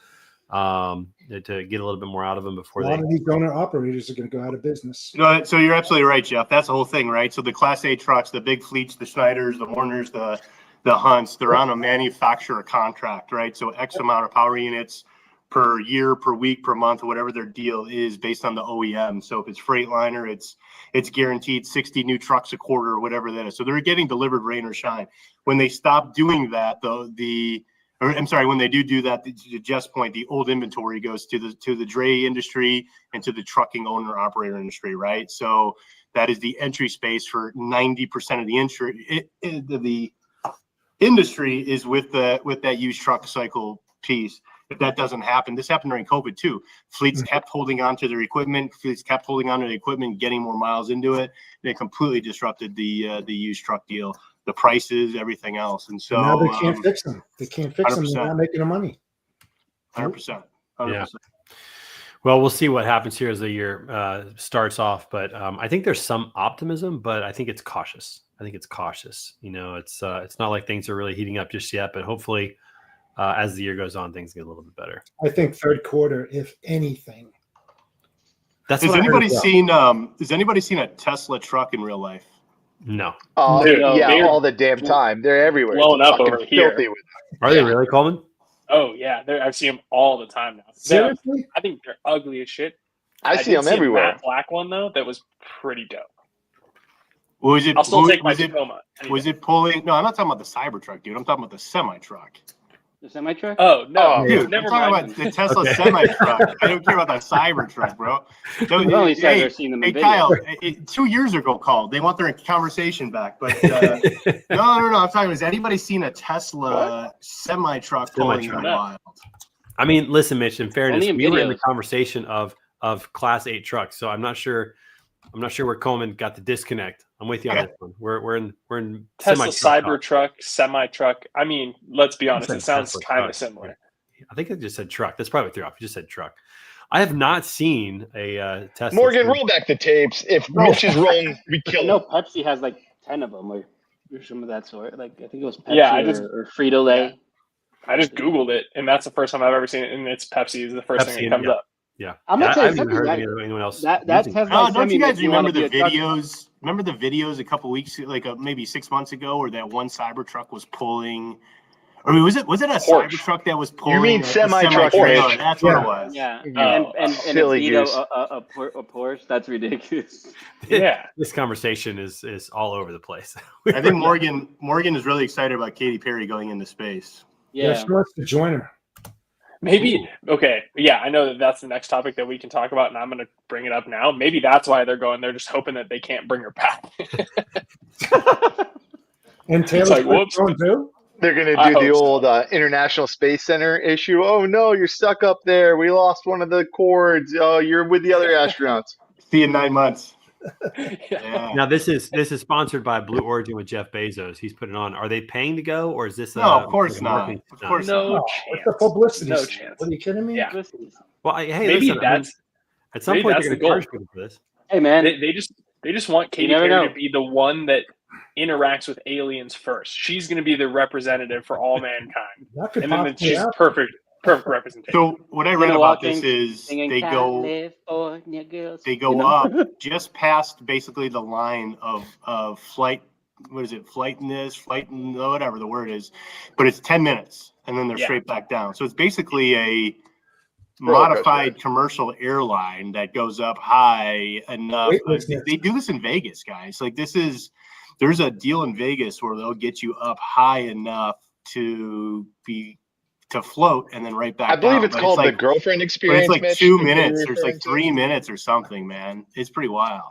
to get a little bit more out of them before A lot of these owner operators are going to go out of business. No, so you're absolutely right, Jeff. That's the whole thing, right? So the Class A trucks, the big fleets, the Schneiders, the Warners, the Hunts, they're on a manufacturer contract, right? So X amount of power units per year, per week, per month, whatever their deal is based on the OEM. So if it's Freightliner, it's guaranteed 60 new trucks a quarter or whatever that is. So they're getting delivered rain or shine. When they stop doing that, though, when they do that, to Jeff's point, the old inventory goes to the dray industry and to the trucking owner operator industry, right? So that is the entry space for 90% of the industry is with that used truck cycle piece. If that doesn't happen, this happened during COVID too. Fleets kept holding on to their equipment. Getting more miles into it. And it completely disrupted the used truck deal, the prices, everything else. And so now they can't fix them. They can't fix them. 100%. They're not making the money. 100%. Yeah. Well, we'll see what happens here as the year starts off. But I think there's some optimism, but I think it's cautious. You know, it's not like things are really heating up just yet, but hopefully as the year goes on, things get a little bit better. I think third quarter, if anything. That's Has anybody seen a Tesla truck in real life? No. Oh, Dude, yeah, they're all the damn time. They're everywhere. blowing It's up fucking over here. filthy with them. Are they really, Coleman? Oh yeah, I've seen them all the time now. Seriously? I think they're ugly as shit. I see did them everywhere. A matte black one though that was pretty dope. Was it? I'll still take my was it? Tacoma. Was it pulling? No, I'm not talking about the Cybertruck, dude. I'm talking about the semi truck. The semi truck? Oh no, Oh, Dude, never I'm talking mind. about the Tesla semi truck. I don't care about that Cybertruck, bro. So, I've only said they're seeing them in video. Kyle, 2 years ago called. They want their conversation back, but no. I'm talking. Has anybody seen a Tesla semi truck pulling in the wild? I mean, listen, Mitch, in fairness, Only in we were in the videos. conversation of Class 8 trucks, so I'm not sure where Coleman got the disconnect. I'm with you on this one. We're in Tesla semi-truck talk. Cybertruck, semi truck. I mean, let's be honest, said it sounds Tesla kind truck. of similar. I think I just said truck. That's probably what threw off. You just said truck. I have not seen a Tesla. Morgan, roll back the tapes. If Mitch is wrong, we I kill know him. Pepsi has like 10 of them or some of that sort. Like I think it was Pepsi Yeah, I just- or Frito Lay. Yeah. I just Googled it, and that's the first time I've ever seen it, and it's Pepsi is the first thing Pepsi, that comes yeah. up. Yeah, I'm gonna I tell you haven't even something, heard that- anyone else. That using Tesla Oh, don't semi you guys makes me wanna remember the be a truck- videos? Remember the videos a couple weeks, like maybe 6 months ago, where that one Cybertruck was pulling? Or was it a Porsche. Cybertruck that was pulling? mean a semi-truck, semi-trailer? Mitch. That's what Yeah. it was. Yeah, Oh, and silly a Vito, goose. a Porsche. That's ridiculous. Yeah, This conversation is all over the place. I think Morgan is really excited about Katy Perry going into space. Yeah, Yeah, she wants to join her. maybe. Okay, yeah, I know that's the next topic that we can talk about, and I'm going to bring it up now. Maybe that's why they're going. They're just hoping that they can't bring her back. And Taylor like, Swift whoops. going too? They're going I to do the hope so. old International Space Center issue. Oh, no, you're stuck up there. We lost one of the cords. Oh, you're with the other astronauts. See you in 9 months. Yeah. Yeah. Now this is sponsored by Blue Origin with Jeff Bezos. He's put it on. Are they paying to go, or is this? No, of course like a not. marketing Of stunt? course No What's chance. the publicity? No stunt? chance. What are you kidding me? Yeah. Well, hey, Maybe listen, I mean, that's at some maybe point that's they're the going to charge goal. people for this. hey man, they just want Katy never Perry know. to be the one that interacts with aliens first. She's going to be the representative for all mankind, That could and then possibly she's happen. perfect representation. So what I read Gonna about walk this in is singing they go California girls. they go you know? up just past basically the line of flight. What is it? Whatever the word is, but it's 10 minutes and then they're Yeah. straight back down. So it's basically a Roller modified coaster. commercial airline that goes up high enough. Weightlessness. They do this in Vegas, guys. Like there's a deal in Vegas where they'll get you up high enough to float and then right back I believe down. it's But called the like, girlfriend but experience. it's like Mitch, 2 the thing minutes. you're There's like referring to. 3 minutes or something, man. It's pretty wild.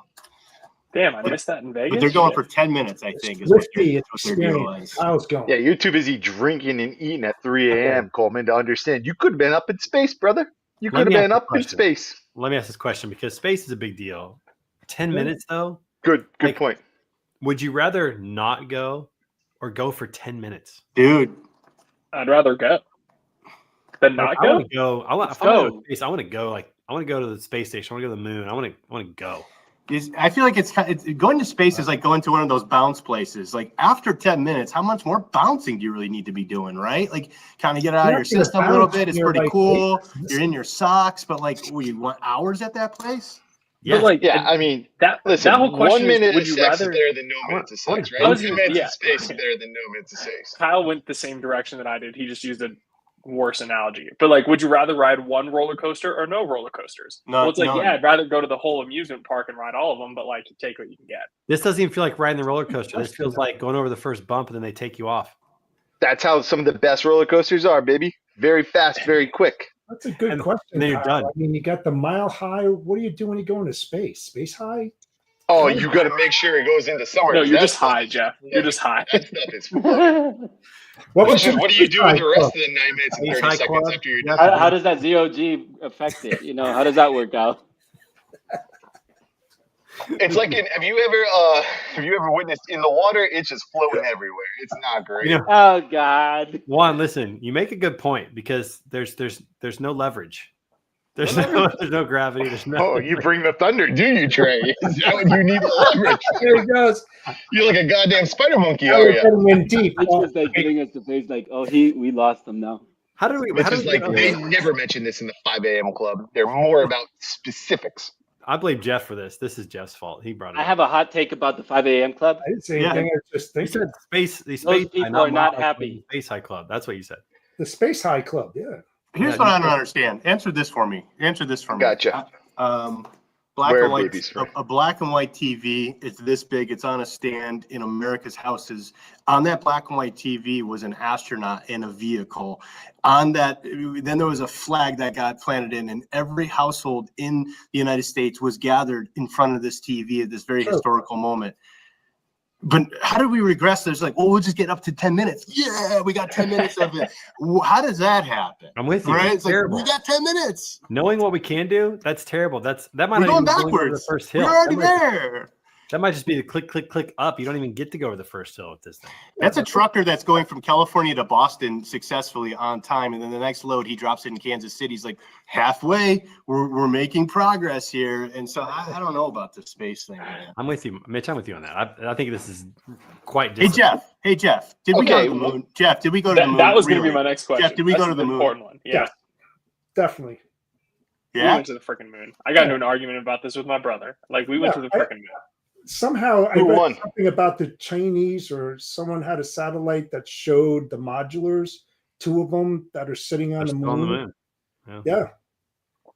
Damn, I missed that in Vegas. But they're going for 10 minutes, I think, is Swifty what their deal experience. is. Kyle's going. Yeah, you're too busy drinking and eating at 3 a.m., Coleman, to understand. You could have been up in space, brother. You Let could me have ask been you a up in question. space. Let me ask this question because space is a big deal. 10 Yeah. minutes though. Good Like, point. Would you rather not go or go for 10 minutes? Dude, I'd rather go than not I go. want to go. I want Let's to go go. to space. I want to go. Like I want to go to the space station. I want to go to the moon. I want to go. I feel like it's going to space is like going to one of those bounce places. Like after 10 minutes, how much more bouncing do you really need to be doing, right? Like kind of get it out of your system a little bit. It's pretty cool. You're in your socks, but like, you want hours at that place? Yeah. But like, Yeah, I mean, that listen, that whole question 1 minute is, would of you sex rather? is better than no I minutes of wanna sex, go right? to 2 minutes yeah. of space is better than no minutes of sex. Kyle went the same direction that I did. He just used a worse analogy. But like, would you rather ride one roller coaster or no roller coasters? No, Well, it's like, no. yeah, I'd rather go to the whole amusement park and ride all of them, but like, you take what you can get. This doesn't even feel like riding the roller coaster. This feels like going over the first bump and then they take you off. That's how some of the best roller coasters are, baby. Very fast, very quick. That's a good And- question. and then you're Kyle. done. I mean, you got the mile high. What do you do when you go into space? Space high? Oh, you got to make sure it goes into summer. No, you're That just stuff- high, Jeff. You're just high. That stuff is fun. What Question, what do you do with the rest of the 9 minutes and Space 30 high seconds club? after you're Yeah. done? How does that ZOG affect it? You know, how does that work out? It's like, have you ever witnessed in the water? It's just floating everywhere. It's not great. You know, Oh God. Juan, listen, you make a good point because there's no leverage. There's no gravity. There's no. Oh, you bring the thunder, do you, Trey? Is that what you need the leverage? There he goes. You're like a goddamn spider monkey, Now are we're you? getting in deep. It's just like giving us the face like, oh, we lost him now. How do we? This How do is we like, get they on- never mention this in the 5 a.m. club. They're more about specifics. I blame Jeff for this. This is Jeff's fault. He brought it. I up. have a hot take about the 5 a.m. club. I didn't say Yeah. anything. I was just You thinking. said space. The space. Those people are not Mile High happy. Club, Space High Club. That's what you said. The Space High Club, yeah. Here's Yeah, what you I don't said- understand. Answer this for me. Gotcha. Black Where and white, babies from? a black and white TV. It's this big. It's on a stand in America's houses. On that black and white TV was an astronaut in a vehicle. On that, then there was a flag that got planted in, and every household in the United States was gathered in front of this TV at this very Sure. historical moment. But how do we regress? There's like, well, we'll just get up to 10 minutes. Yeah, we got 10 minutes of it. How does that happen? I'm with you. Right? It's It's like, terrible. we got 10 minutes. Knowing what we can do, that's terrible. That might We're not going even be over the backwards. first hill. We're already that, might, there. that might just be the click, click, click up. You don't even get to go over the first hill with this thing. That's a trucker that's going from California to Boston successfully on time. And then the next load, he drops it in Kansas City. He's like, halfway, we're making progress here. And so I don't know about the space thing, man. I'm with you, Mitch. I'm with you on that. I think this is quite Hey, different. Jeff. Did we go Okay, to the moon? Jeff, did we go to the moon? That was going to be Really? my next question. Jeff, did we That's go to the an moon? important one. Yeah. Definitely. We Yeah. went to the freaking moon. I got into an argument about this with my brother. Like, we went to Yeah, the freaking moon. Somehow I Who read won? something about the Chinese, or someone had a satellite that showed the modulars, two of them that are sitting on They're the still moon. on the moon. Yeah.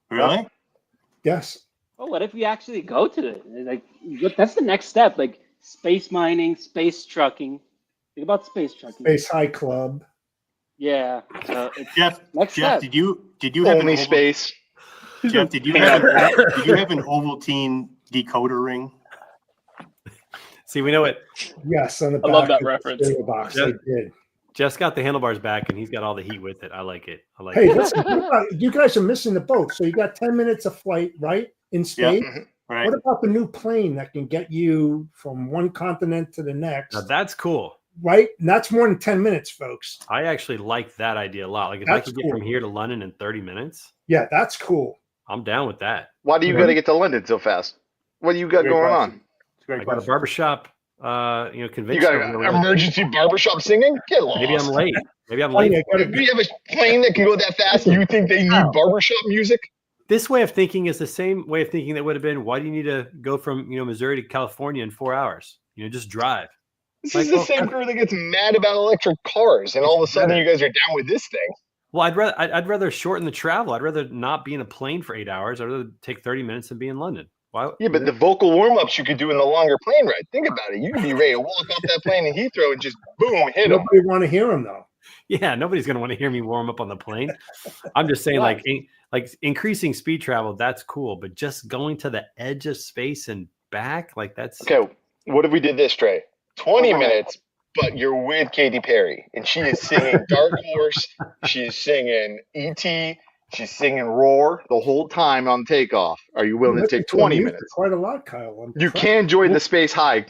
Really? Yes. Oh, what if we actually go to it? Like, that's the next step. Like space mining, space trucking. Think about space trucking. Space High Club. Yeah. So it's Jeff, next Jeff, step. did you have Only an space. Jeff, did you have an Ovaltine decoder ring? See, we know it. Yes, on the I love back that of the reference. cereal box. Yeah. I did. Jeff's got the handlebars back, and he's got all the heat with it. I like it. I like Hey, it. listen, you guys are missing the boat. So you got 10 minutes of flight, right? In space. Right. What about the new plane that can get you from one continent to the next? Now that's cool. Right? And that's more than 10 minutes, folks. I actually like that idea a lot. Like if I That's could get cool. from here to London in 30 minutes, Yeah, that's cool. I'm down with that. Why do you got to get to London so fast? What do you got Great going question. on? It's a great I got a question. barbershop, You convention. got over an there. emergency barbershop singing? Get lost. Maybe I'm late. Maybe I'm Funny, late. I gotta If we have a plane that can go that fast, you think they need barbershop music? This way of thinking is the same way of thinking that would have been, why do you need to go from Missouri to California in 4 hours? Just drive. This Like, is the well, same crew that gets mad about electric cars, and all of a sudden you guys are down with this thing. Well, I'd rather shorten the travel. I'd rather not be in a plane for 8 hours. I'd rather take 30 minutes and be in London. Why? Yeah, but the vocal warm-ups you could do in the longer plane ride. Think about it. You could be ready to walk off that plane in Heathrow and just boom, hit them. Nobody want to hear him though. Yeah, nobody's gonna want to hear me warm up on the plane. I'm just saying, like increasing speed travel, that's cool, but just going to the edge of space and back, like that's Okay, what if we did this, Trey? 20 minutes, but you're with Katy Perry, and she is singing Dark Horse. She is singing E.T., She's singing Roar the whole time on takeoff. Are you willing to Listen take to her 20 music minutes? quite a lot, Kyle. I'm You impressed. can join the Space High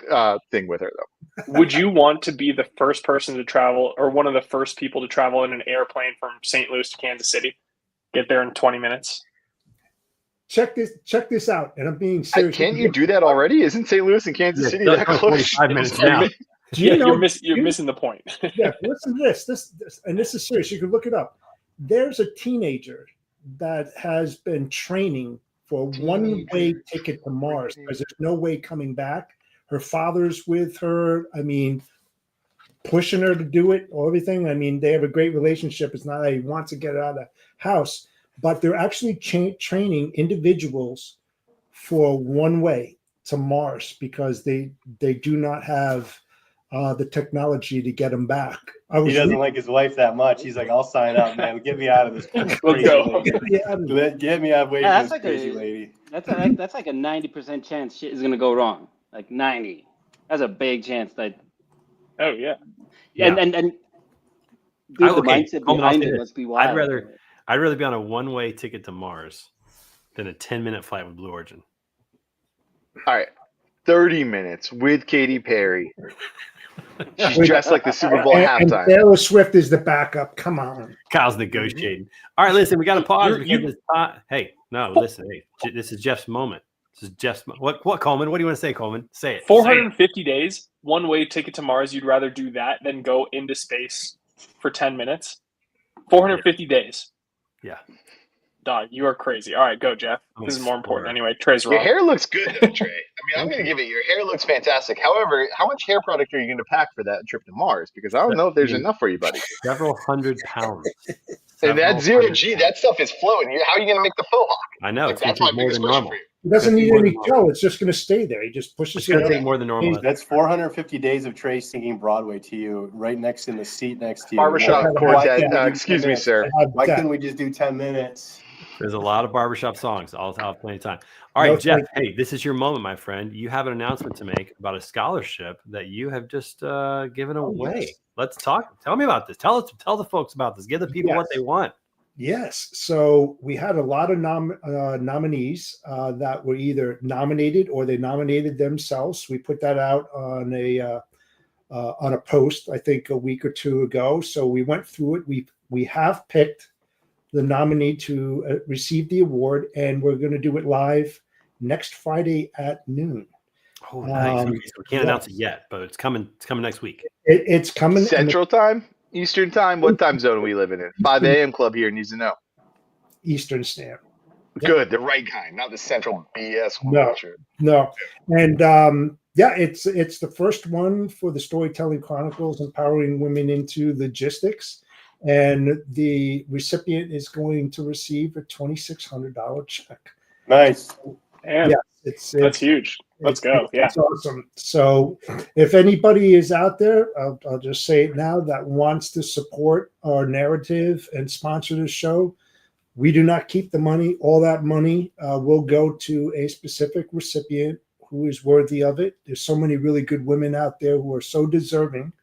thing with her, though. Would you want to be the first person to travel, or one of the first people to travel in an airplane from St. Louis to Kansas City? Get there in 20 minutes. Check this out, and I'm being serious. Can't you do that already? Isn't St. Louis and Kansas City that close? 45 minutes now. Do you know? You're missing the point. Yeah, listen to this, and this is serious. You can look it up. There's a teenager that has been training for a one-way ticket to Mars because there's no way coming back. Her father's with her. I mean, pushing her to do it or everything. I mean, they have a great relationship. It's not that he wants to get out of the house, but they're actually training individuals for one way to Mars because they do not have the technology to get them back. He doesn't like his wife that much. He's like, I'll sign up, man. Get me out of this crazy Let's go. lady. Get me away Yeah, from this crazy lady. That's like a 90% chance shit is gonna go wrong. Like 90. That's a big chance that. Oh yeah. Yeah. And dude, the mindset behind it must be wild. I'd rather be on a one-way ticket to Mars than a 10-minute flight with Blue Origin. All right, 30 minutes with Katy Perry. She's dressed like the Super Bowl and halftime. Taylor Swift is the backup. Come on. Kyle's negotiating. All right, listen, we got to pause. Hey, no, listen. Hey, this is Jeff's moment. This is Jeff's. What, Coleman? What do you want to say, Coleman? Say it. 450 days, one-way ticket to Mars. You'd rather do that than go into space for 10 minutes? 450 days. Yeah. Dog, you are crazy. All right, go, Jeff. This is more important. Anyway, Trey's Your wrong. hair looks good, though, Trey. I mean, I'm going to give it. Your hair looks fantastic. However, how much hair product are you going to pack for that trip to Mars? Because I don't know if there's enough for you, buddy. Several hundred pounds. And that zero G, that stuff is floating. How are you going to make the faux hawk? I know. It's That's going my to take more biggest than question normal. for you. He doesn't need any gel. It's just going to stay there. He just pushes It's going to it take more than normal. That's 450 days of Trey singing Broadway to you, right next in the seat next to you. Barbershop Why quartet. can't we do Excuse 10 me, minutes? sir. Why couldn't we just do 10 minutes? There's a lot of barbershop songs. I'll have plenty of time. All right, No, Jeff. thank Hey, this is your moment, my friend. You have an announcement to make about a scholarship that you have just given away. yes. Let's talk. Tell me about this. Tell the folks about this. Give the people what they want. Yes. So we had a lot of nominees that were either nominated or they nominated themselves. We put that out on a post, I think a week or two ago. So we went through it. We have picked the nominee to receive the award, and we're going to do it live next Friday at noon. Oh, nice. Okay, so we can't announce it yet, but it's coming. It's coming next week. It's coming. Central time? Eastern time? What time zone are we living in? 5 a.m. club here needs to know. Eastern Standard. Good, the right kind, not the central BS one. No. Sure. No, and yeah, it's the first one for the Storytelling Chronicles, empowering women into logistics, and the recipient is going to receive a $2,600 check. Nice. Damn, Yeah, that's it's huge. Let's go. Yeah. it's awesome. So, if anybody is out there, I'll just say it now, that wants to support our narrative and sponsor the show. We do not keep the money. All that money will go to a specific recipient who is worthy of it. There's so many really good women out there who are so deserving.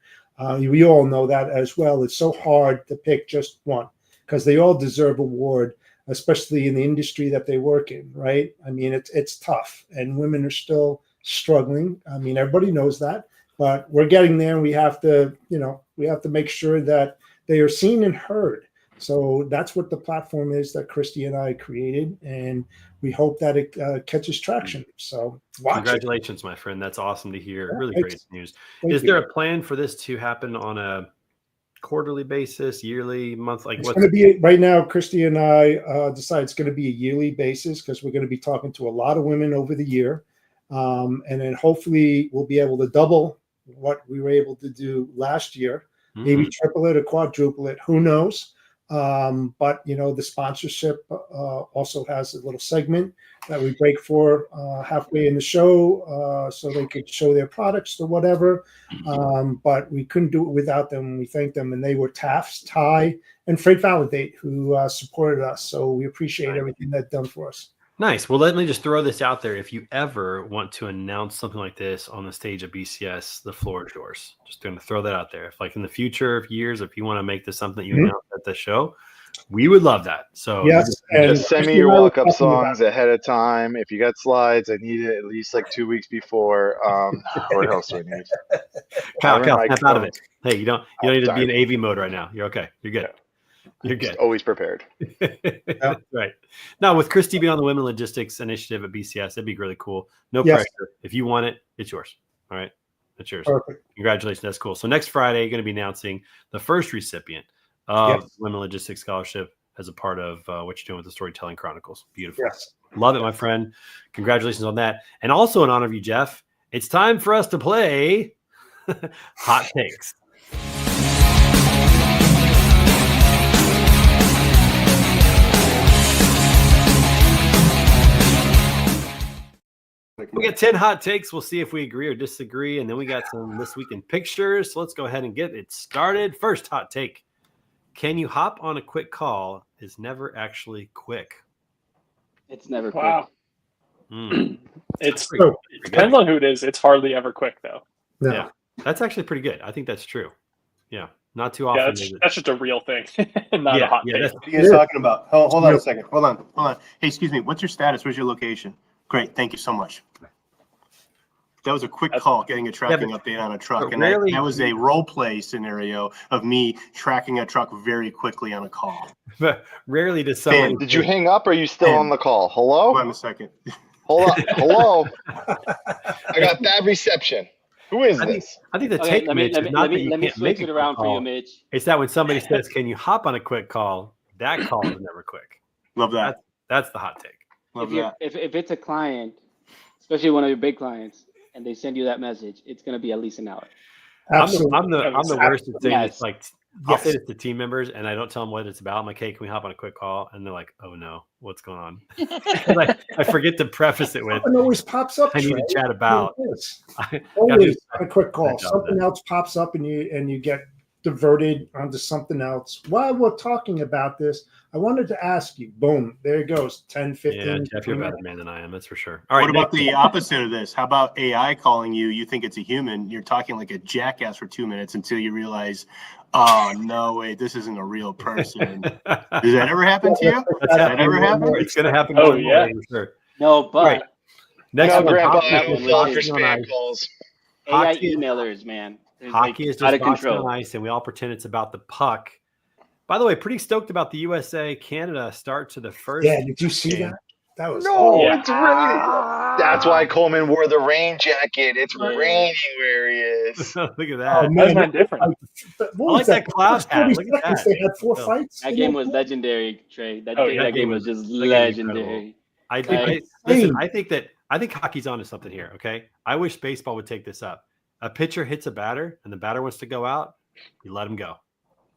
We all know that as well. It's so hard to pick just one because they all deserve award, especially in the industry that they work in, right? I mean, it's tough, and women are still struggling. I mean, everybody knows that, but we're getting there, and we have to make sure that they are seen and heard. So that's what the platform is that Christy and I created, and we hope that it catches traction. So watch Congratulations, my friend. That's awesome to hear. Yeah, Really thanks. great news. Thank Is you. there a plan for this to happen on a quarterly basis, yearly, month? Like It's what's going to be right now. Christy and I decide it's going to be a yearly basis because we're going to be talking to a lot of women over the year, and then hopefully we'll be able to double what we were able to do last year, maybe triple it or quadruple it. Who knows? But the sponsorship also has a little segment that we break for halfway in the show, so they could show their products or whatever. But we couldn't do it without them. We thank them, and they were Tafts, Ty, and Freight Validate who supported us. So we appreciate everything they've done for us. Nice. Well, let me just throw this out there. If you ever want to announce something like this on the stage of BCS, the floor is yours. Just going to throw that out there. If like in the future, if you want to make this something that you announce at the show, We would love that. So Yes, and Just send me Christy your and I were walk-up talking about songs ahead of time. If you got slides, I need it at least like 2 weeks before. What else do I need? Kyle, Having my snap out of phone- it. Hey, you don't need to sorry. be in AV mode right now. You're okay. You're good. You're Just good. always prepared. Right. Now, with Christy being on the Women Logistics Initiative at BCS, that'd be really cool. No Yes. pressure. If you want it, it's yours. All right. That's yours. perfect. Congratulations. That's cool. So next Friday, you're going to be announcing the first recipient of Yes. Women Logistics Scholarship as a part of what you're doing with the Storytelling Chronicles. Beautiful. Yes. Love it, my friend. Congratulations on that. And also in honor of you, Jeff, it's time for us to play Hot Takes. We got 10 hot takes. We'll see if we agree or disagree. And then we got some This Week in Pictures. So let's go ahead and get it started. First hot take. Can you hop on a quick call is never actually quick. It's never quick. Wow. Mm. It's Pretty good. depends on who it is. It's hardly ever quick though. No. Yeah. That's actually pretty good. I think that's true. Yeah. Not too Yeah, often. that's, is it? that's just a real thing, not Yeah, a hot yeah, take. that's- What are you guys talking about? Hold on Yeah. a second. Hold on. Hey, excuse me. What's your status? Where's your location? Great. Thank you so much. That was a quick call, getting a tracking update on a truck. And rarely- that was a role play scenario of me tracking a truck very quickly on a call. But rarely does someone. Did you hang up or are you still Ben. on the call? Hold Hello? on a second. Hold on. Hello? I got bad reception. Who is I think- this? I think the Okay, take, let me Mitch, let is me not let that me you let me can't make switch a it quick around for call. you, Mitch. It's that when somebody says, "Can you hop on a quick call?" That call is never quick. Love that. That's the hot take. Love If you're that. if it's a client, especially one of your big clients, and they send you that message, it's gonna be at least an hour. Absolutely. I'm the worst at saying Yes. it's like I'll say Yes. this to team members and I don't tell them what it's about. I'm like, hey, can we hop on a quick call? And they're like, oh no, what's going on? Like, I forget to preface it with Something always pops up. I need to Trey. chat about. Yes. I gotta Always do- on a quick call. Good job, Something Ben. else pops up and you get diverted onto something else. While we're talking about this, I wanted to ask you, boom, there it goes. 10, 15. Yeah, Jeff, you're a 20 better man than I am. That's for sure. All right. What about next. the opposite of this? How about AI calling you? You think it's a human. You're talking like a jackass for 2 minutes until you realize, oh, no, wait, this isn't a real person. Does that ever happen to you? That's that ever happen? It's going to happen. Oh, more and yeah. more, for sure. No, but Right. Next No, one, Grandpa, hockey I is don't fall for boxing on spam ice. calls. AI Hockey- emailers, man, they're, Hockey is out just of boxing control. on ice, and we all pretend it's about the puck. By the way, pretty stoked about the USA Canada start to the first. Yeah, did you see game. that? That was No, Yeah. it's raining. That's why Coleman wore the rain jacket. It's Yeah. raining where he is. Look at Oh, that. man, That's not different. What I was like that cloud First hat. 30 Look at seconds, that. They had 4 Oh. fights. That in game that was game? legendary, Trey. That, Oh, game, yeah. that game was just That game was legendary. I do. Right. Listen, I think hockey's onto something here. Okay, I wish baseball would take this up. A pitcher hits a batter, and the batter wants to go out. You let him go.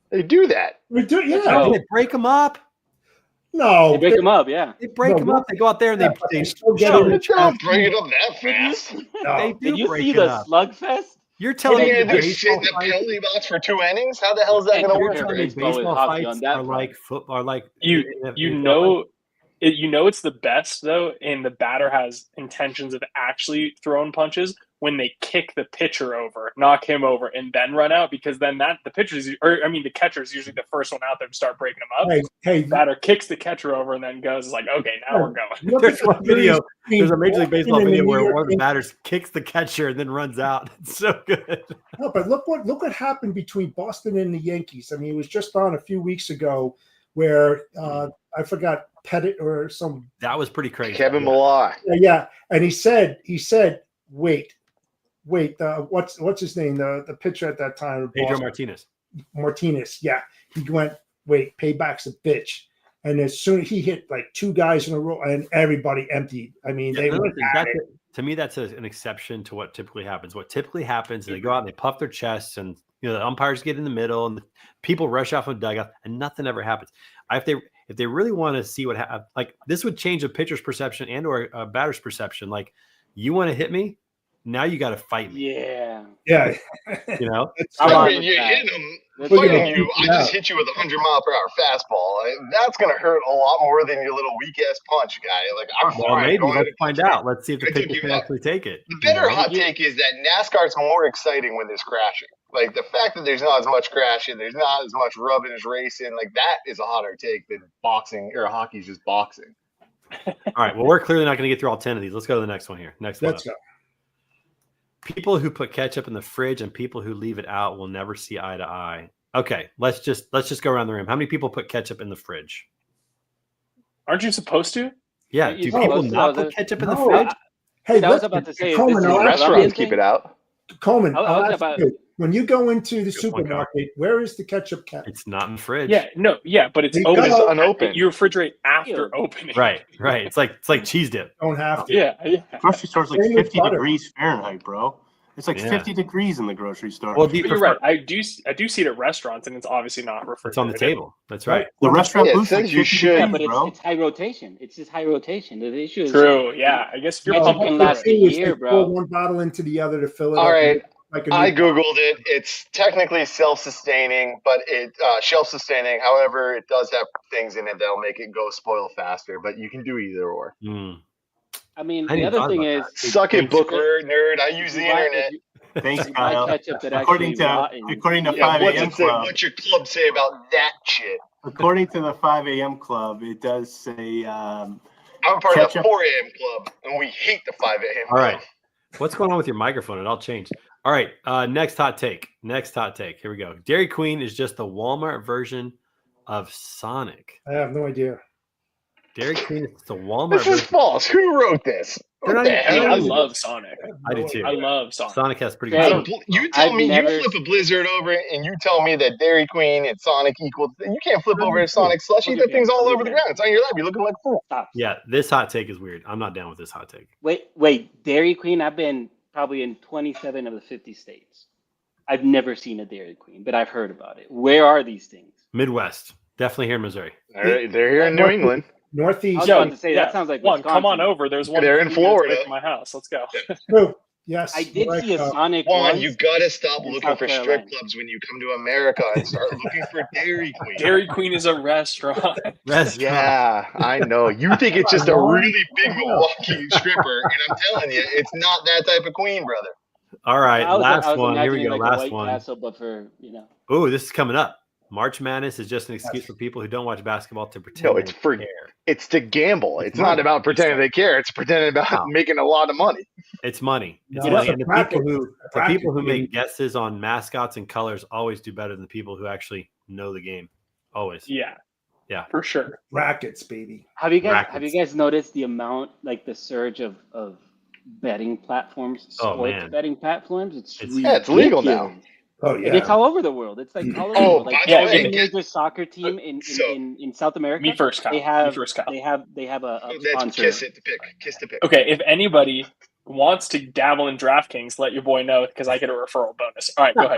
They do that. We do, yeah. Oh. They break them up. No, They break them up, yeah. They break No, them up. They go out there and they they still get show it. the Don't chest. bring it up that fast. no. They do Did you break see it the up. slugfest? You're What telling are me you the gonna do? Sit in baseball the fights? penalty box for 2 innings? How the hell is that gonna You're You're work? telling me baseball with baseball hockey fights on that are front. like football, are like You NFL know it's the best though, and the batter has intentions of actually throwing punches when they kick the pitcher over, knock him over, and then run out, because then the catcher is usually the first one out there to start breaking them up. Hey, The batter kicks the catcher over and then goes like, okay, now we're going. look There's at one the video. series There's a Major League between Baseball Boston and video the where New one York of the batters kicks the catcher and then runs out. It's so good. No, but look what happened between Boston and the Yankees. I mean, it was just on a few weeks ago where I forgot Pettit or some That was pretty crazy. Kevin Millar. yeah, and he said, wait, what's his name? The pitcher at that time, Pedro Boston, Martinez. Martinez. Yeah, he went, wait, payback's a bitch. And as soon as he hit like 2 guys in a row, and everybody emptied. I mean, Yeah, they no, went listen, at that's it. to me, that's an exception to what typically happens. What typically happens is they go out and they puff their chests, and the umpires get in the middle, and the people rush off of the dugout, and nothing ever happens. If they really want to see what happens, like this would change a pitcher's perception and or a batter's perception. Like, you want to hit me, now you got to fight me. Yeah. Yeah, You know, I'm I on mean, with you're that. hitting him, Let's Look at fighting him. you. I just hit you with a 100-mile-per-hour fastball. That's gonna hurt a lot more than your little weak-ass punch, guy. Like, I'm well, fine. maybe Go ahead let's and find punch me. out. Let's see if the I took pitcher you can out. actually take it. The you better know? hot take is that NASCAR's more exciting when there's crashing. Like the fact that there's not as much crashing, there's not as much rubbing as racing, like that is a hotter take than boxing or hockey's just boxing. All right. Well, we're clearly not going to get through all 10 of these. Let's go to the next one here. Next one. Let's go. People who put ketchup in the fridge and people who leave it out will never see eye to eye. Okay, let's just go around the room. How many people put ketchup in the fridge? Aren't you supposed to? Yeah, You- do you people supposed to- not no, put ketchup in the no. fridge? Hey, I was listen, about to say, Coleman, this is I'll ask restaurant you- Restaurants keep it out. Coleman, I was I'll ask about- you, when you go into the Good point, Kyle. supermarket, where is the ketchup can? It's not in the fridge. Yeah, no, yeah, but it's You open. go- It's unopened. You refrigerate after Ew. opening. Right. It's like cheese dip. Don't have to. Yeah. Grocery store's like Same with 50 butter. degrees Fahrenheit, bro. It's like Yeah. 50 degrees in the grocery store. Well, do you But you're prefer- right. I do see it at restaurants, and it's obviously not refrigerated. It's on the table. That's right. the restaurant Yeah, it booth's like says you 50 should. Yeah, degrees, but bro. it's high rotation. It's just high rotation. The issue is True. Yeah. I guess if you're Ketchup pumping can through last it. a Thing is year, they bro. pour one bottle into the other to fill it All up. right. Like a I new- googled it. It's technically self-sustaining, but it shelf-sustaining. However, it does have things in it that'll make it go spoil faster. But you can do either or. Mm. I mean, I the hadn't other thought thing about is, Suck it, Thanks. book nerd. I use the you buy- internet. Thanks, you buy Kyle. ketchup that According actually to rotten. according to Yeah, 5 what's a.m. it say? Club, What's your club say about that shit? according to the 5 a.m. Club, it does say I'm part of the Ketchup. 4 a.m. club, and we hate the 5 a.m. All right. club. What's going on with your microphone? It all changed. All right. Next hot take. Here we go. Dairy Queen is just the Walmart version of Sonic. I have no idea. Dairy Queen is the Walmart This is version. false. Who wrote this? They're What not the even- hell? I is love this? Sonic. I do too. I love Sonic. Sonic has pretty Hey, good. You tell I've me never- you flip a Blizzard over and you tell me that Dairy Queen and Sonic equal. You can't flip over a Sonic slushy. That thing's all over the ground. It's on your lap. You're looking like a fool. Stop. Yeah, this hot take is weird. I'm not down with this hot take. Wait, Dairy Queen. I've been probably in 27 of the 50 states. I've never seen a Dairy Queen, but I've heard about it. Where are these things? Midwest. Definitely here in Missouri. They're here in New England. I Northeast. was about to say, that sounds like one. Come on Wisconsin. over. There's one. They're in 3 minutes away Florida. from my house. Let's go. True. Yes. I did Like, see a Sonic Juan, once. you gotta stop in looking South for strip Carolina. clubs when you come to America and start looking for Dairy Queen. Dairy Queen is a restaurant. Restaurant. Yeah, I know. You think it's just a really big Milwaukee stripper, and I'm telling you, it's not that type of queen, brother. All right, I was last one. Here we imagining go. like a Last White one. Castle, but for Oh, this is coming up. March Madness is just an excuse for people who don't watch basketball to pretend. No, they it's for care. it's to gamble. It's It's not money. about pretending they care. It's pretending about No. making a lot of money. It's money. It's No, money. it's And a the people bracket. who make guesses on mascots and colors always do better than the people who actually know the game. Always. Yeah. Yeah. For sure. brackets, baby. have you Brackets. guys noticed the amount, like the surge of betting platforms, Oh, sports man. betting platforms? It's Yeah, it's legal now. ridiculous. Oh And it's yeah. all over the world. It's like all over the Oh, world. Like by the every way, major soccer team so- in South America. Me first, Kyle. They have Me first, Kyle. they have a That's sponsor. kiss it to pick. Kiss to pick. Okay, if anybody wants to dabble in DraftKings, let your boy know because I get a referral bonus. All right, go ahead.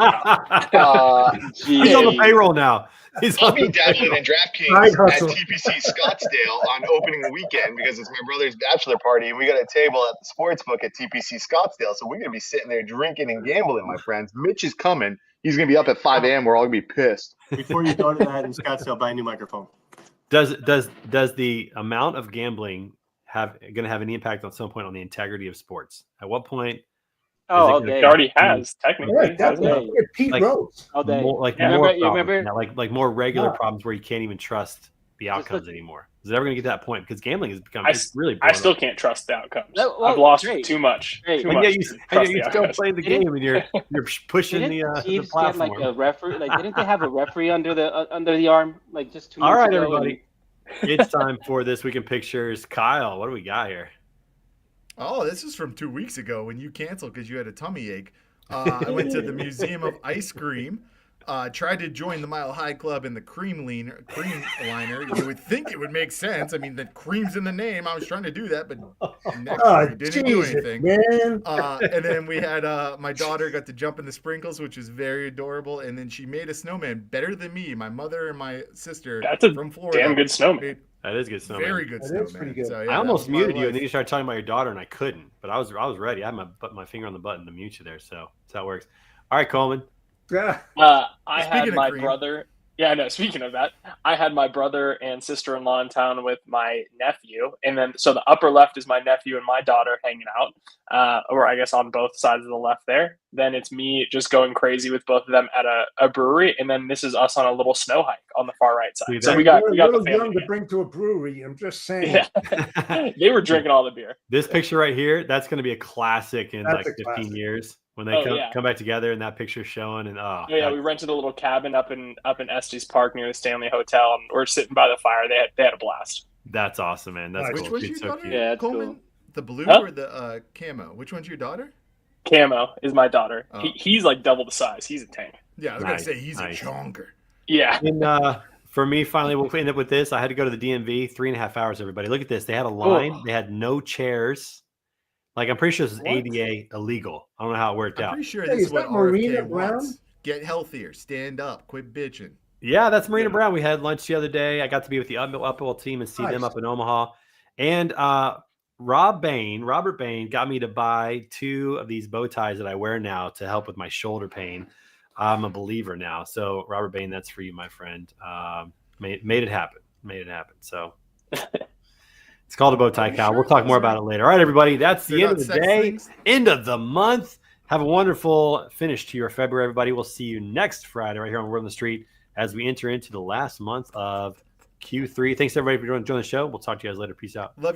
Kyle. He's on the Gee. payroll now. He's I'll on be the dabbling in Side DraftKings at hustle. TPC Scottsdale on opening weekend because it's my brother's bachelor party and we got a table at the sports book at TPC Scottsdale. So we're gonna be sitting there drinking and gambling, my friends. Mitch is coming. He's gonna be up at 5 a.m. We're all gonna be pissed. before you go to that in Scottsdale, buy a new microphone. Does the amount of gambling going to have any impact on some point on the integrity of sports? At what point? Oh, all Is it day. It already has, technically. Yeah, hasn't it? definitely. Look at Pete Like- Rose. All day. More, like Yeah. more You problems, remember- yeah, like more regular Yeah. problems where you can't even trust the Just outcomes look- anymore. Is it ever going to get to that point? Because gambling has become I it's really. I blown still up. can't trust the outcomes. No, well, I've lost great. too much. Great. Too And much. yet you, to and trust yet you the still outcomes. play the Didn't- game and you're pushing Didn't the Chiefs get platform. like a referee? Like, didn't they have a referee under the arm like just 2 All months right, ago? everybody. It's time for This Week in Pictures. Kyle, what do we got here? Oh, this is from 2 weeks ago when you canceled because you had a tummy ache. I went to the Museum of Ice Cream. Tried to join the Mile High Club in the cream liner. You would think it would make sense. I mean, the cream's in the name. I was trying to do that, but next Oh, year didn't do Jesus, anything. man. And then we had my daughter got to jump in the sprinkles, which was very adorable. And then she made a snowman better than me. My mother and my sister That's a from Florida. Damn good snowman. made That is good snowman. very good That snowman. is pretty good. So, yeah, I that almost was my muted you, life. and then you started talking about your daughter, and I couldn't. But I was ready. I had my finger on the button to mute you there. So that's how it works. All right, Coleman. Yeah. I Speaking had of my cream. brother Yeah, no, speaking of that, I had my brother and sister-in-law in town with my nephew. And then, so the upper left is my nephew and my daughter hanging out, or I guess on both sides of the left there. Then it's me just going crazy with both of them at a brewery. And then this is us on a little snow hike on the far right side. So we got You're the a little family. young to bring to a brewery. I'm just saying. Yeah. They were drinking all the beer. This picture right here, that's going to be a classic in That's like a 15 classic. years when they Oh, yeah. come back together and that picture's showing. And Oh, yeah, we rented a little cabin up in Estes Park near the Stanley Hotel, and we're sitting by the fire. They had a blast. that's awesome, man. That's Nice. cool. Which one's It's your so daughter, cute. Yeah, it's Coleman? cool. The blue Huh? or the camo? Which one's your daughter? Camo is my daughter. Oh. He's like double the size. He's a tank. Yeah, I was Nice, gonna say he's nice. a chonker. Yeah. And for me, finally, we'll end up with this. I had to go to the DMV 3.5 hours. Everybody, look at this. They had a line. Oh. They had no chairs. Like I'm pretty sure this is What? ADA illegal. I don't know how it worked I'm out. pretty sure Hey, this is is what that Marina RFK Brown? wants. Get healthier, stand up, quit bitching. Yeah, that's Marina Yeah. Brown. We had lunch the other day. I got to be with the Upwell team and see them Nice. up in Omaha. And Robert Bain got me to buy 2 of these bow ties that I wear now to help with my shoulder pain. I'm a believer now. So Robert Bain, that's for you, my friend. Made it happen. Made it happen. So it's called a bow tie, Are you Cal. sure We'll talk those more are- about it later. All right, everybody. That's the They're end of not the sex day, things? end of the month. Have a wonderful finish to your February, everybody. We'll see you next Friday right here on Word on the Street as we enter into the last month of Q3. Thanks, everybody, for joining the show. We'll talk to you guys later. Peace out. Love